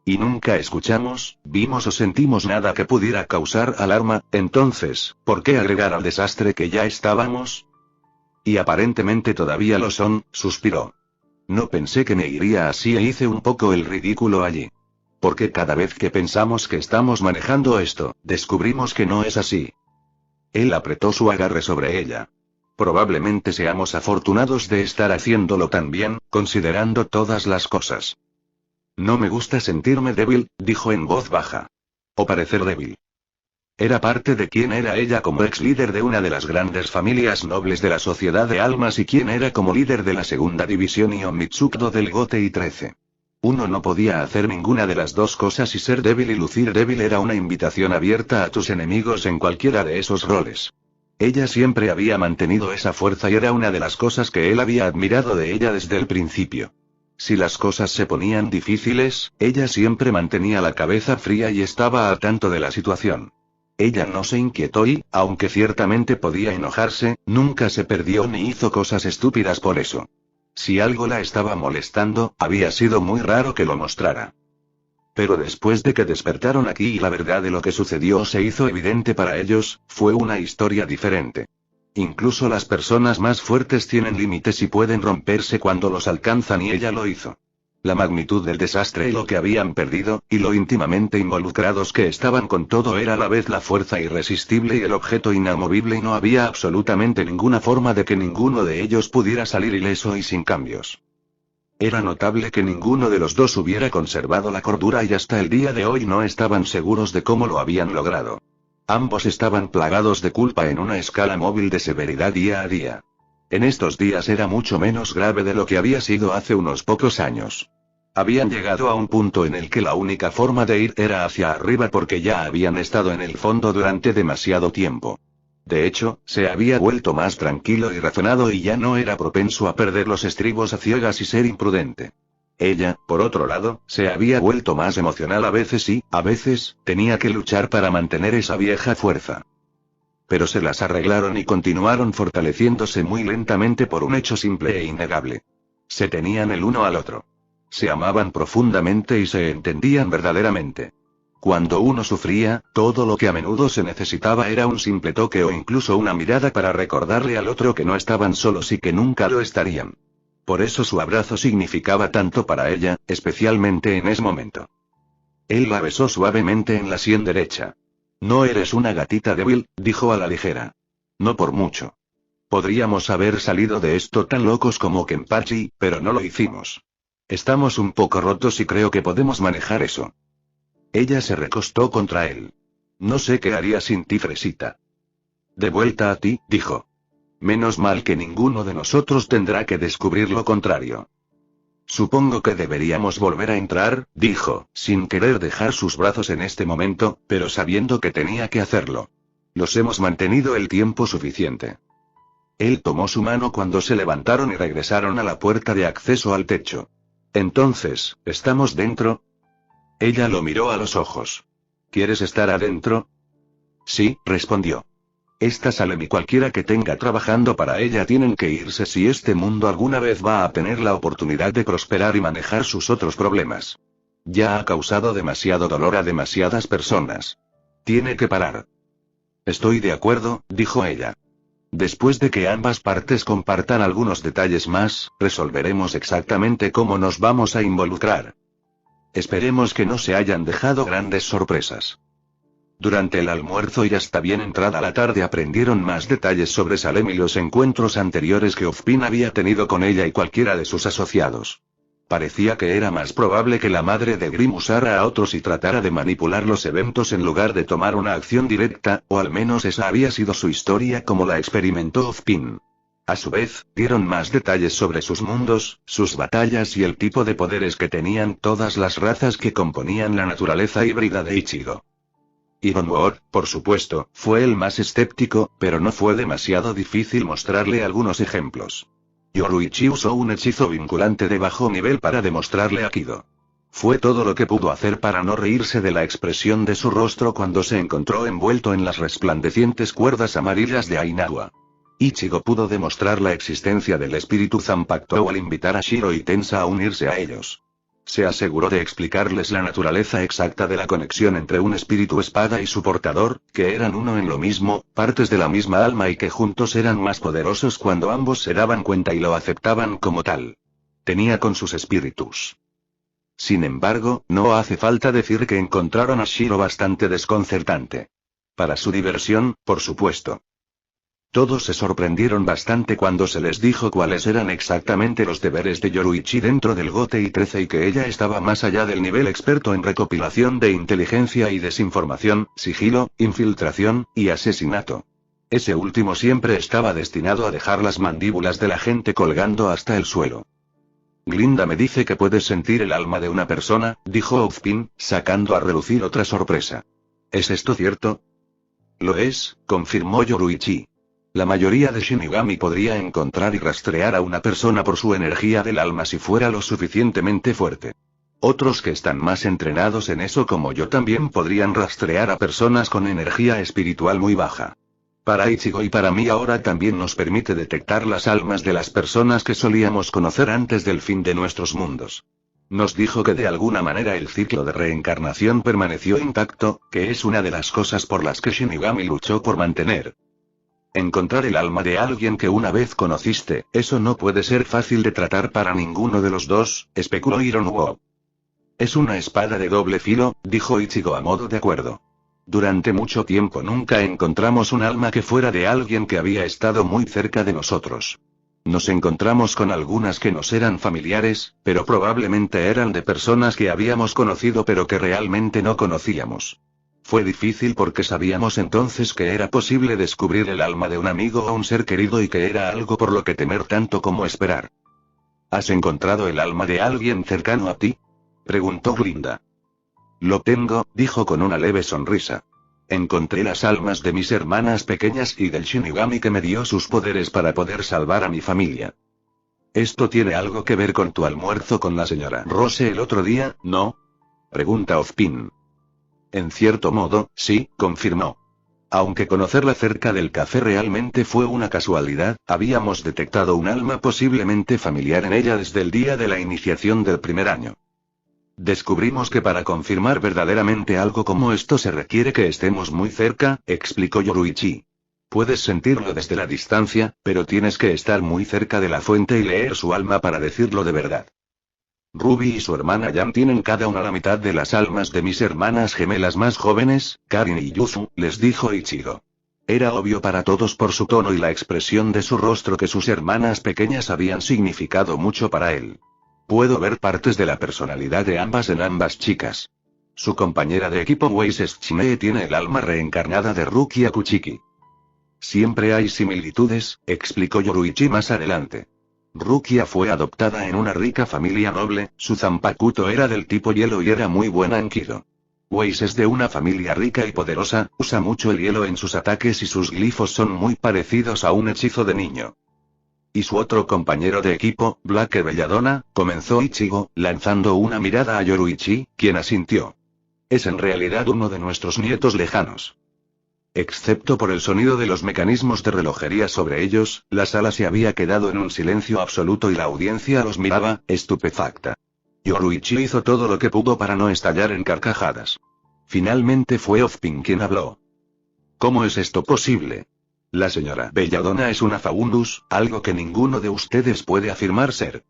Y nunca escuchamos, vimos o sentimos nada que pudiera causar alarma, entonces, ¿por qué agregar al desastre que ya estábamos? Y aparentemente todavía lo son, suspiró. No pensé que me iría así e hice un poco el ridículo allí. Porque cada vez que pensamos que estamos manejando esto, descubrimos que no es así. Él apretó su agarre sobre ella. Probablemente seamos afortunados de estar haciéndolo tan bien, considerando todas las cosas. No me gusta sentirme débil, dijo en voz baja. O parecer débil. Era parte de quién era ella como ex líder de una de las grandes familias nobles de la Sociedad de Almas y quién era como líder de la segunda división Iomitsudo del Gotei 13. Uno no podía hacer ninguna de las dos cosas y ser débil y lucir débil era una invitación abierta a tus enemigos en cualquiera de esos roles. Ella siempre había mantenido esa fuerza y era una de las cosas que él había admirado de ella desde el principio. Si las cosas se ponían difíciles, ella siempre mantenía la cabeza fría y estaba al tanto de la situación. Ella no se inquietó y, aunque ciertamente podía enojarse, nunca se perdió ni hizo cosas estúpidas por eso. Si algo la estaba molestando, había sido muy raro que lo mostrara. Pero después de que despertaron aquí y la verdad de lo que sucedió se hizo evidente para ellos, fue una historia diferente. Incluso las personas más fuertes tienen límites y pueden romperse cuando los alcanzan y ella lo hizo. La magnitud del desastre y lo que habían perdido, y lo íntimamente involucrados que estaban con todo era a la vez la fuerza irresistible y el objeto inamovible y no había absolutamente ninguna forma de que ninguno de ellos pudiera salir ileso y sin cambios. Era notable que ninguno de los dos hubiera conservado la cordura y hasta el día de hoy no estaban seguros de cómo lo habían logrado. Ambos estaban plagados de culpa en una escala móvil de severidad día a día. En estos días era mucho menos grave de lo que había sido hace unos pocos años. Habían llegado a un punto en el que la única forma de ir era hacia arriba porque ya habían estado en el fondo durante demasiado tiempo. De hecho, se había vuelto más tranquilo y razonado y ya no era propenso a perder los estribos a ciegas y ser imprudente. Ella, por otro lado, se había vuelto más emocional a veces y, a veces, tenía que luchar para mantener esa vieja fuerza. Pero se las arreglaron y continuaron fortaleciéndose muy lentamente por un hecho simple e innegable. Se tenían el uno al otro. Se amaban profundamente y se entendían verdaderamente. Cuando uno sufría, todo lo que a menudo se necesitaba era un simple toque o incluso una mirada para recordarle al otro que no estaban solos y que nunca lo estarían. Por eso su abrazo significaba tanto para ella, especialmente en ese momento. Él la besó suavemente en la sien derecha. No eres una gatita débil, dijo a la ligera. No por mucho. Podríamos haber salido de esto tan locos como Kenpachi, pero no lo hicimos. Estamos un poco rotos y creo que podemos manejar eso. Ella se recostó contra él. No sé qué haría sin ti, Fresita. De vuelta a ti, dijo. Menos mal que ninguno de nosotros tendrá que descubrir lo contrario. Supongo que deberíamos volver a entrar, dijo, sin querer dejar sus brazos en este momento, pero sabiendo que tenía que hacerlo. Los hemos mantenido el tiempo suficiente. Él tomó su mano cuando se levantaron y regresaron a la puerta de acceso al techo. Entonces, ¿estamos dentro? Ella lo miró a los ojos. ¿Quieres estar adentro? Sí, respondió. Esta Salem y cualquiera que tenga trabajando para ella tienen que irse si este mundo alguna vez va a tener la oportunidad de prosperar y manejar sus otros problemas. Ya ha causado demasiado dolor a demasiadas personas. Tiene que parar. Estoy de acuerdo, dijo ella. Después de que ambas partes compartan algunos detalles más, resolveremos exactamente cómo nos vamos a involucrar. Esperemos que no se hayan dejado grandes sorpresas. Durante el almuerzo y hasta bien entrada la tarde aprendieron más detalles sobre Salem y los encuentros anteriores que Ozpin había tenido con ella y cualquiera de sus asociados. Parecía que era más probable que la madre de Grimm usara a otros y tratara de manipular los eventos en lugar de tomar una acción directa, o al menos esa había sido su historia como la experimentó Ozpin. A su vez, dieron más detalles sobre sus mundos, sus batallas y el tipo de poderes que tenían todas las razas que componían la naturaleza híbrida de Ichigo. Ironwood, por supuesto, fue el más escéptico, pero no fue demasiado difícil mostrarle algunos ejemplos. Yoruichi usó un hechizo vinculante de bajo nivel para demostrarle a Kido. Fue todo lo que pudo hacer para no reírse de la expresión de su rostro cuando se encontró envuelto en las resplandecientes cuerdas amarillas de Ainawa. Ichigo pudo demostrar la existencia del espíritu Zanpakuto al invitar a Shiro y Tensa a unirse a ellos. Se aseguró de explicarles la naturaleza exacta de la conexión entre un espíritu espada y su portador, que eran uno en lo mismo, partes de la misma alma y que juntos eran más poderosos cuando ambos se daban cuenta y lo aceptaban como tal. Tenía con sus espíritus. Sin embargo, no hace falta decir que encontraron a Shiro bastante desconcertante. Para su diversión, por supuesto. Todos se sorprendieron bastante cuando se les dijo cuáles eran exactamente los deberes de Yoruichi dentro del GOTE 13 y que ella estaba más allá del nivel experto en recopilación de inteligencia y desinformación, sigilo, infiltración, y asesinato. Ese último siempre estaba destinado a dejar las mandíbulas de la gente colgando hasta el suelo. Glinda me dice que puedes sentir el alma de una persona, dijo Ozpin, sacando a relucir otra sorpresa. ¿Es esto cierto? Lo es, confirmó Yoruichi. La mayoría de Shinigami podría encontrar y rastrear a una persona por su energía del alma si fuera lo suficientemente fuerte. Otros que están más entrenados en eso como yo también podrían rastrear a personas con energía espiritual muy baja. Para Ichigo y para mí ahora también nos permite detectar las almas de las personas que solíamos conocer antes del fin de nuestros mundos. Nos dijo que de alguna manera el ciclo de reencarnación permaneció intacto, que es una de las cosas por las que Shinigami luchó por mantener. Encontrar el alma de alguien que una vez conociste, eso no puede ser fácil de tratar para ninguno de los dos, especuló Ironwood. Es una espada de doble filo, dijo Ichigo a modo de acuerdo. Durante mucho tiempo nunca encontramos un alma que fuera de alguien que había estado muy cerca de nosotros. Nos encontramos con algunas que nos eran familiares, pero probablemente eran de personas que habíamos conocido pero que realmente no conocíamos. Fue difícil porque sabíamos entonces que era posible descubrir el alma de un amigo o un ser querido y que era algo por lo que temer tanto como esperar. ¿Has encontrado el alma de alguien cercano a ti? Preguntó Glinda. Lo tengo, dijo con una leve sonrisa. Encontré las almas de mis hermanas pequeñas y del Shinigami que me dio sus poderes para poder salvar a mi familia. ¿Esto tiene algo que ver con tu almuerzo con la señora Rose el otro día, no? Pregunta Ozpin. En cierto modo, sí, confirmó. Aunque conocerla cerca del café realmente fue una casualidad, habíamos detectado un alma posiblemente familiar en ella desde el día de la iniciación del primer año. Descubrimos que para confirmar verdaderamente algo como esto se requiere que estemos muy cerca, explicó Yoruichi. Puedes sentirlo desde la distancia, pero tienes que estar muy cerca de la fuente y leer su alma para decirlo de verdad. Ruby y su hermana Yam tienen cada una la mitad de las almas de mis hermanas gemelas más jóvenes, Karin y Yuzu, les dijo Ichigo. Era obvio para todos por su tono y la expresión de su rostro que sus hermanas pequeñas habían significado mucho para él. Puedo ver partes de la personalidad de ambas en ambas chicas. Su compañera de equipo Weiss Chine tiene el alma reencarnada de Rukia Kuchiki. Siempre hay similitudes, explicó Yoruichi más adelante. Rukia fue adoptada en una rica familia noble, su Zanpakuto era del tipo hielo y era muy buena en Kido. Weiss es de una familia rica y poderosa, usa mucho el hielo en sus ataques y sus glifos son muy parecidos a un hechizo de niño. Y su otro compañero de equipo, Black Belladonna, comenzó Ichigo, lanzando una mirada a Yoruichi, quien asintió. Es en realidad uno de nuestros nietos lejanos. Excepto por el sonido de los mecanismos de relojería sobre ellos, la sala se había quedado en un silencio absoluto y la audiencia los miraba, estupefacta. Yoruichi hizo todo lo que pudo para no estallar en carcajadas. Finalmente fue Ozpin quien habló. ¿Cómo es esto posible? La señora Belladonna es una Faundus, algo que ninguno de ustedes puede afirmar ser.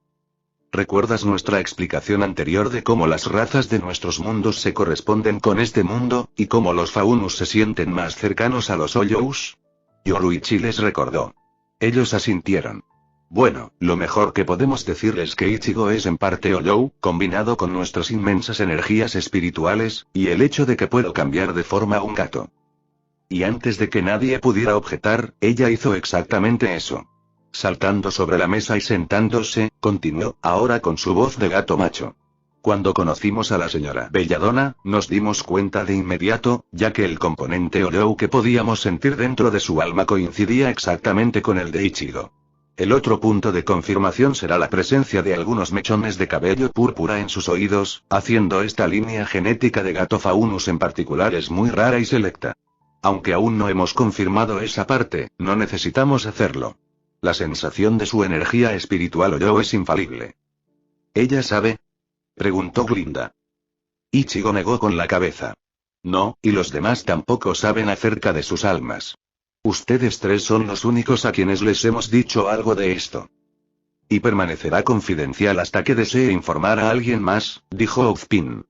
¿Recuerdas nuestra explicación anterior de cómo las razas de nuestros mundos se corresponden con este mundo, y cómo los Faunus se sienten más cercanos a los Olyous? Yoruichi les recordó. Ellos asintieron. Bueno, lo mejor que podemos decirles que Ichigo es en parte Olyou, combinado con nuestras inmensas energías espirituales, y el hecho de que puedo cambiar de forma a un gato. Y antes de que nadie pudiera objetar, ella hizo exactamente eso. Saltando sobre la mesa y sentándose, continuó, ahora con su voz de gato macho. Cuando conocimos a la señora Belladonna, nos dimos cuenta de inmediato, ya que el componente Olyou que podíamos sentir dentro de su alma coincidía exactamente con el de Ichigo. El otro punto de confirmación será la presencia de algunos mechones de cabello púrpura en sus oídos, haciendo esta línea genética de gato Faunus en particular es muy rara y selecta. Aunque aún no hemos confirmado esa parte, no necesitamos hacerlo. La sensación de su energía espiritual Olyou es infalible. ¿Ella sabe? Preguntó Glinda. Ichigo negó con la cabeza. No, y los demás tampoco saben acerca de sus almas. Ustedes tres son los únicos a quienes les hemos dicho algo de esto. Y permanecerá confidencial hasta que desee informar a alguien más, dijo Ozpin.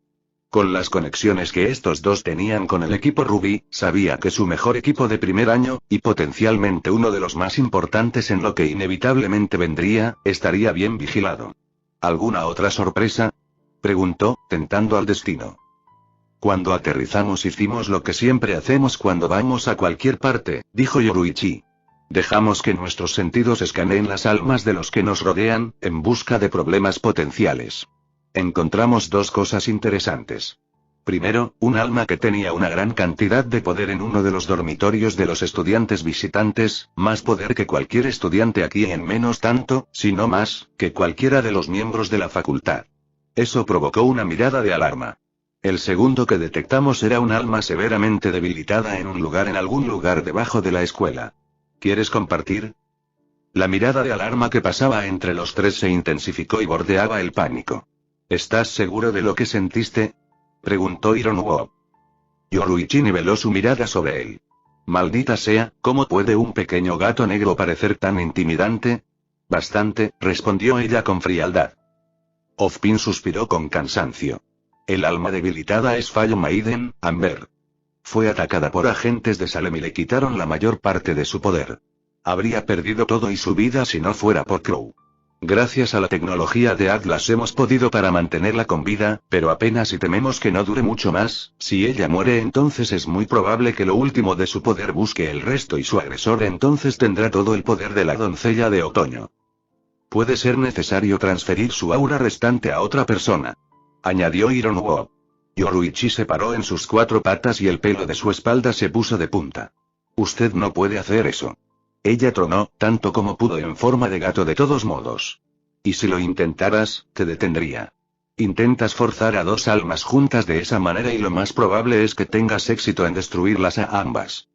Con las conexiones que estos dos tenían con el equipo Ruby, sabía que su mejor equipo de primer año, y potencialmente uno de los más importantes en lo que inevitablemente vendría, estaría bien vigilado. ¿Alguna otra sorpresa? Preguntó, tentando al destino. Cuando aterrizamos hicimos lo que siempre hacemos cuando vamos a cualquier parte, dijo Yoruichi. Dejamos que nuestros sentidos escaneen las almas de los que nos rodean, en busca de problemas potenciales. Encontramos dos cosas interesantes. Primero, un alma que tenía una gran cantidad de poder en uno de los dormitorios de los estudiantes visitantes, más poder que cualquier estudiante aquí en menos tanto, si no más, que cualquiera de los miembros de la facultad. Eso provocó una mirada de alarma. El segundo que detectamos era un alma severamente debilitada en algún lugar debajo de la escuela. ¿Quieres compartir? La mirada de alarma que pasaba entre los tres se intensificó y bordeaba el pánico. ¿Estás seguro de lo que sentiste? Preguntó Ironuo. Yoruichi niveló su mirada sobre él. Maldita sea, ¿cómo puede un pequeño gato negro parecer tan intimidante? Bastante, respondió ella con frialdad. Ozpin suspiró con cansancio. El alma debilitada es Fallo Maiden, Amber. Fue atacada por agentes de Salem y le quitaron la mayor parte de su poder. Habría perdido todo y su vida si no fuera por Crow. Gracias a la tecnología de Atlas hemos podido para mantenerla con vida, pero apenas y tememos que no dure mucho más. Si ella muere entonces es muy probable que lo último de su poder busque el resto y su agresor entonces tendrá todo el poder de la doncella de otoño. Puede ser necesario transferir su aura restante a otra persona. Añadió Ironuo. Yoruichi se paró en sus cuatro patas y el pelo de su espalda se puso de punta. Usted no puede hacer eso. Ella tronó, tanto como pudo en forma de gato de todos modos. Y si lo intentaras, te detendría. Intentas forzar a dos almas juntas de esa manera y lo más probable es que tengas éxito en destruirlas a ambas.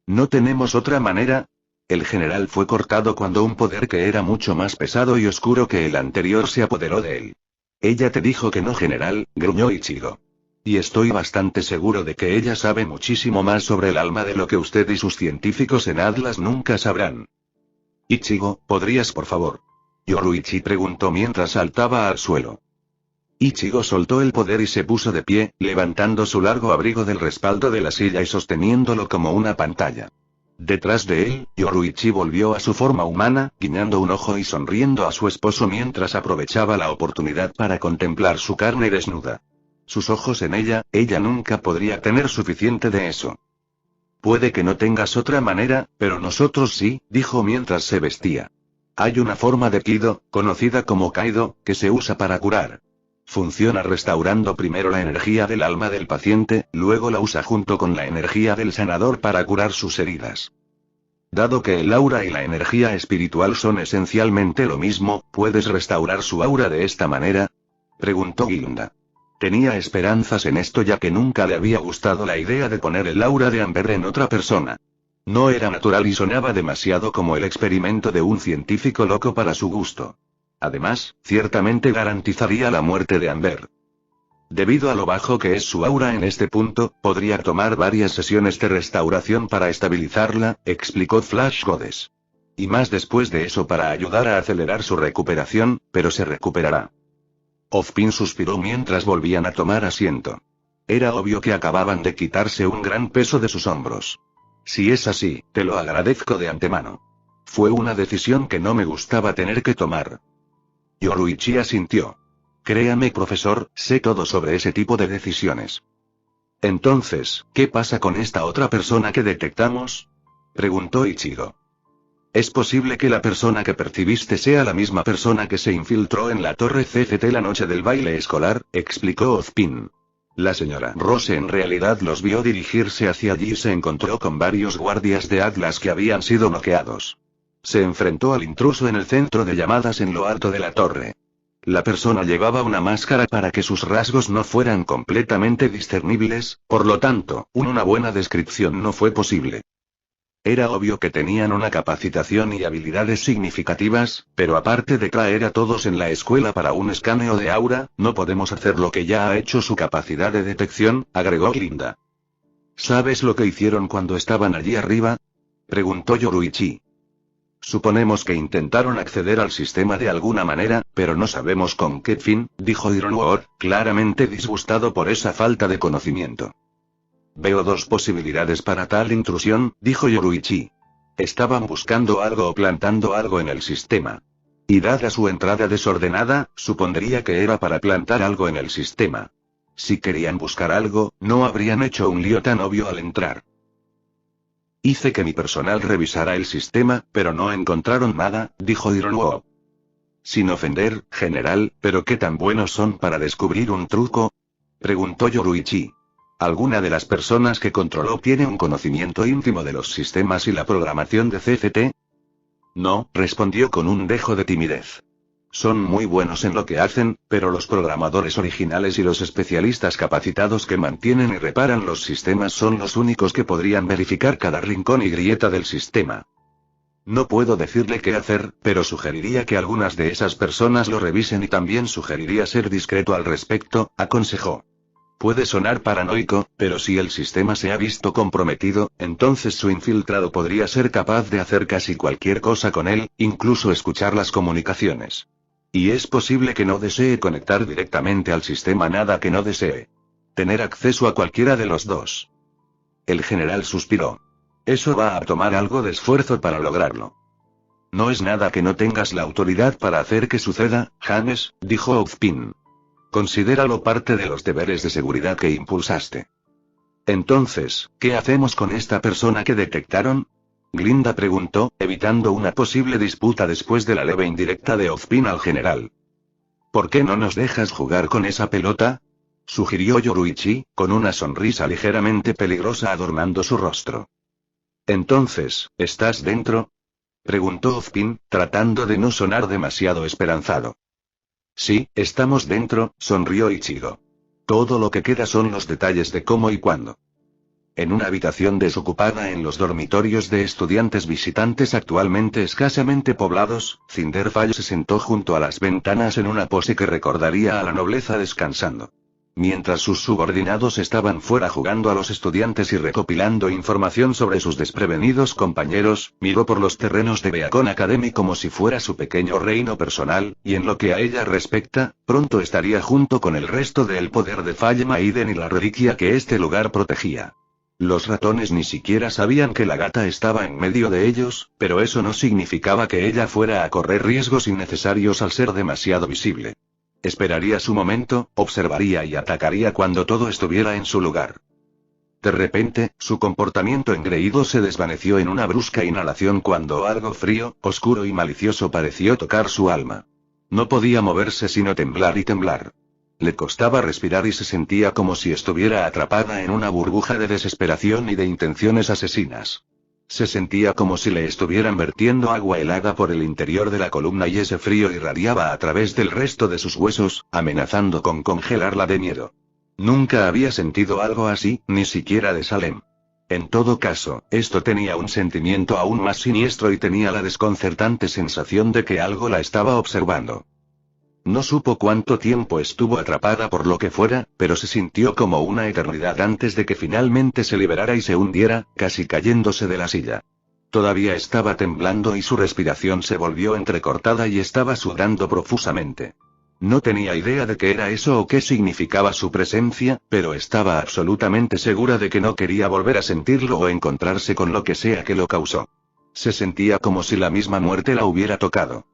¿No tenemos otra manera? El general fue cortado cuando un poder que era mucho más pesado y oscuro que el anterior se apoderó de él. Ella te dijo que no, general, gruñó Ichigo. Y estoy bastante seguro de que ella sabe muchísimo más sobre el alma de lo que usted y sus científicos en Atlas nunca sabrán. Ichigo, ¿podrías por favor? Yoruichi preguntó mientras saltaba al suelo. Ichigo soltó el poder y se puso de pie, levantando su largo abrigo del respaldo de la silla y sosteniéndolo como una pantalla. Detrás de él, Yoruichi volvió a su forma humana, guiñando un ojo y sonriendo a su esposo mientras aprovechaba la oportunidad para contemplar su carne desnuda. Sus ojos en ella, ella nunca podría tener suficiente de eso. Puede que no tengas otra manera, pero nosotros sí, dijo mientras se vestía. Hay una forma de Kido, conocida como Kaido, que se usa para curar. Funciona restaurando primero la energía del alma del paciente, luego la usa junto con la energía del sanador para curar sus heridas. Dado que el aura y la energía espiritual son esencialmente lo mismo, ¿puedes restaurar su aura de esta manera? Preguntó Glinda. Tenía esperanzas en esto ya que nunca le había gustado la idea de poner el aura de Amber en otra persona. No era natural y sonaba demasiado como el experimento de un científico loco para su gusto. Además, ciertamente garantizaría la muerte de Amber. Debido a lo bajo que es su aura en este punto, podría tomar varias sesiones de restauración para estabilizarla, explicó Flash Goddess. Y más después de eso para ayudar a acelerar su recuperación, pero se recuperará. Ozpin suspiró mientras volvían a tomar asiento. Era obvio que acababan de quitarse un gran peso de sus hombros. Si es así, te lo agradezco de antemano. Fue una decisión que no me gustaba tener que tomar. Yoruichi asintió. Créame, profesor, sé todo sobre ese tipo de decisiones. Entonces, ¿qué pasa con esta otra persona que detectamos? Preguntó Ichigo. Es posible que la persona que percibiste sea la misma persona que se infiltró en la torre CCT la noche del baile escolar, explicó Ozpin. La señora Rose en realidad los vio dirigirse hacia allí y se encontró con varios guardias de Atlas que habían sido noqueados. Se enfrentó al intruso en el centro de llamadas en lo alto de la torre. La persona llevaba una máscara para que sus rasgos no fueran completamente discernibles, por lo tanto, una buena descripción no fue posible. Era obvio que tenían una capacitación y habilidades significativas, pero aparte de traer a todos en la escuela para un escaneo de aura, no podemos hacer lo que ya ha hecho su capacidad de detección, agregó Glinda. ¿Sabes lo que hicieron cuando estaban allí arriba? Preguntó Yoruichi. Suponemos que intentaron acceder al sistema de alguna manera, pero no sabemos con qué fin, dijo Ironuor, claramente disgustado por esa falta de conocimiento. Veo dos posibilidades para tal intrusión, dijo Yoruichi. Estaban buscando algo o plantando algo en el sistema. Y dada su entrada desordenada, supondría que era para plantar algo en el sistema. Si querían buscar algo, no habrían hecho un lío tan obvio al entrar. Hice que mi personal revisara el sistema, pero no encontraron nada, dijo Ironuo. Sin ofender, general, ¿pero qué tan buenos son para descubrir un truco? Preguntó Yoruichi. ¿Alguna de las personas que controló tiene un conocimiento íntimo de los sistemas y la programación de CCT? No, respondió con un dejo de timidez. Son muy buenos en lo que hacen, pero los programadores originales y los especialistas capacitados que mantienen y reparan los sistemas son los únicos que podrían verificar cada rincón y grieta del sistema. No puedo decirle qué hacer, pero sugeriría que algunas de esas personas lo revisen y también sugeriría ser discreto al respecto, aconsejó. Puede sonar paranoico, pero si el sistema se ha visto comprometido, entonces su infiltrado podría ser capaz de hacer casi cualquier cosa con él, incluso escuchar las comunicaciones. Y es posible que no desee conectar directamente al sistema, nada que no desee. Tener acceso a cualquiera de los dos. El general suspiró. Eso va a tomar algo de esfuerzo para lograrlo. No es nada que no tengas la autoridad para hacer que suceda, James, dijo Ozpin. Considéralo parte de los deberes de seguridad que impulsaste. Entonces, ¿qué hacemos con esta persona que detectaron? Glinda preguntó, evitando una posible disputa después de la leve indirecta de Ozpin al general. ¿Por qué no nos dejas jugar con esa pelota? Sugirió Yoruichi, con una sonrisa ligeramente peligrosa adornando su rostro. Entonces, ¿estás dentro? Preguntó Ozpin, tratando de no sonar demasiado esperanzado. Sí, estamos dentro, sonrió Ichigo. Todo lo que queda son los detalles de cómo y cuándo. En una habitación desocupada en los dormitorios de estudiantes visitantes actualmente escasamente poblados, Cinderfall se sentó junto a las ventanas en una pose que recordaría a la nobleza descansando. Mientras sus subordinados estaban fuera jugando a los estudiantes y recopilando información sobre sus desprevenidos compañeros, miró por los terrenos de Beacon Academy como si fuera su pequeño reino personal, y en lo que a ella respecta, pronto estaría junto con el resto del poder de Falle Maiden y la reliquia que este lugar protegía. Los ratones ni siquiera sabían que la gata estaba en medio de ellos, pero eso no significaba que ella fuera a correr riesgos innecesarios al ser demasiado visible. Esperaría su momento, observaría y atacaría cuando todo estuviera en su lugar. De repente, su comportamiento engreído se desvaneció en una brusca inhalación cuando algo frío, oscuro y malicioso pareció tocar su alma. No podía moverse sino temblar y temblar. Le costaba respirar y se sentía como si estuviera atrapada en una burbuja de desesperación y de intenciones asesinas. Se sentía como si le estuvieran vertiendo agua helada por el interior de la columna y ese frío irradiaba a través del resto de sus huesos, amenazando con congelarla de miedo. Nunca había sentido algo así, ni siquiera de Salem. En todo caso, esto tenía un sentimiento aún más siniestro y tenía la desconcertante sensación de que algo la estaba observando. No supo cuánto tiempo estuvo atrapada por lo que fuera, pero se sintió como una eternidad antes de que finalmente se liberara y se hundiera, casi cayéndose de la silla. Todavía estaba temblando y su respiración se volvió entrecortada y estaba sudando profusamente. No tenía idea de qué era eso o qué significaba su presencia, pero estaba absolutamente segura de que no quería volver a sentirlo o encontrarse con lo que sea que lo causó. Se sentía como si la misma muerte la hubiera tocado.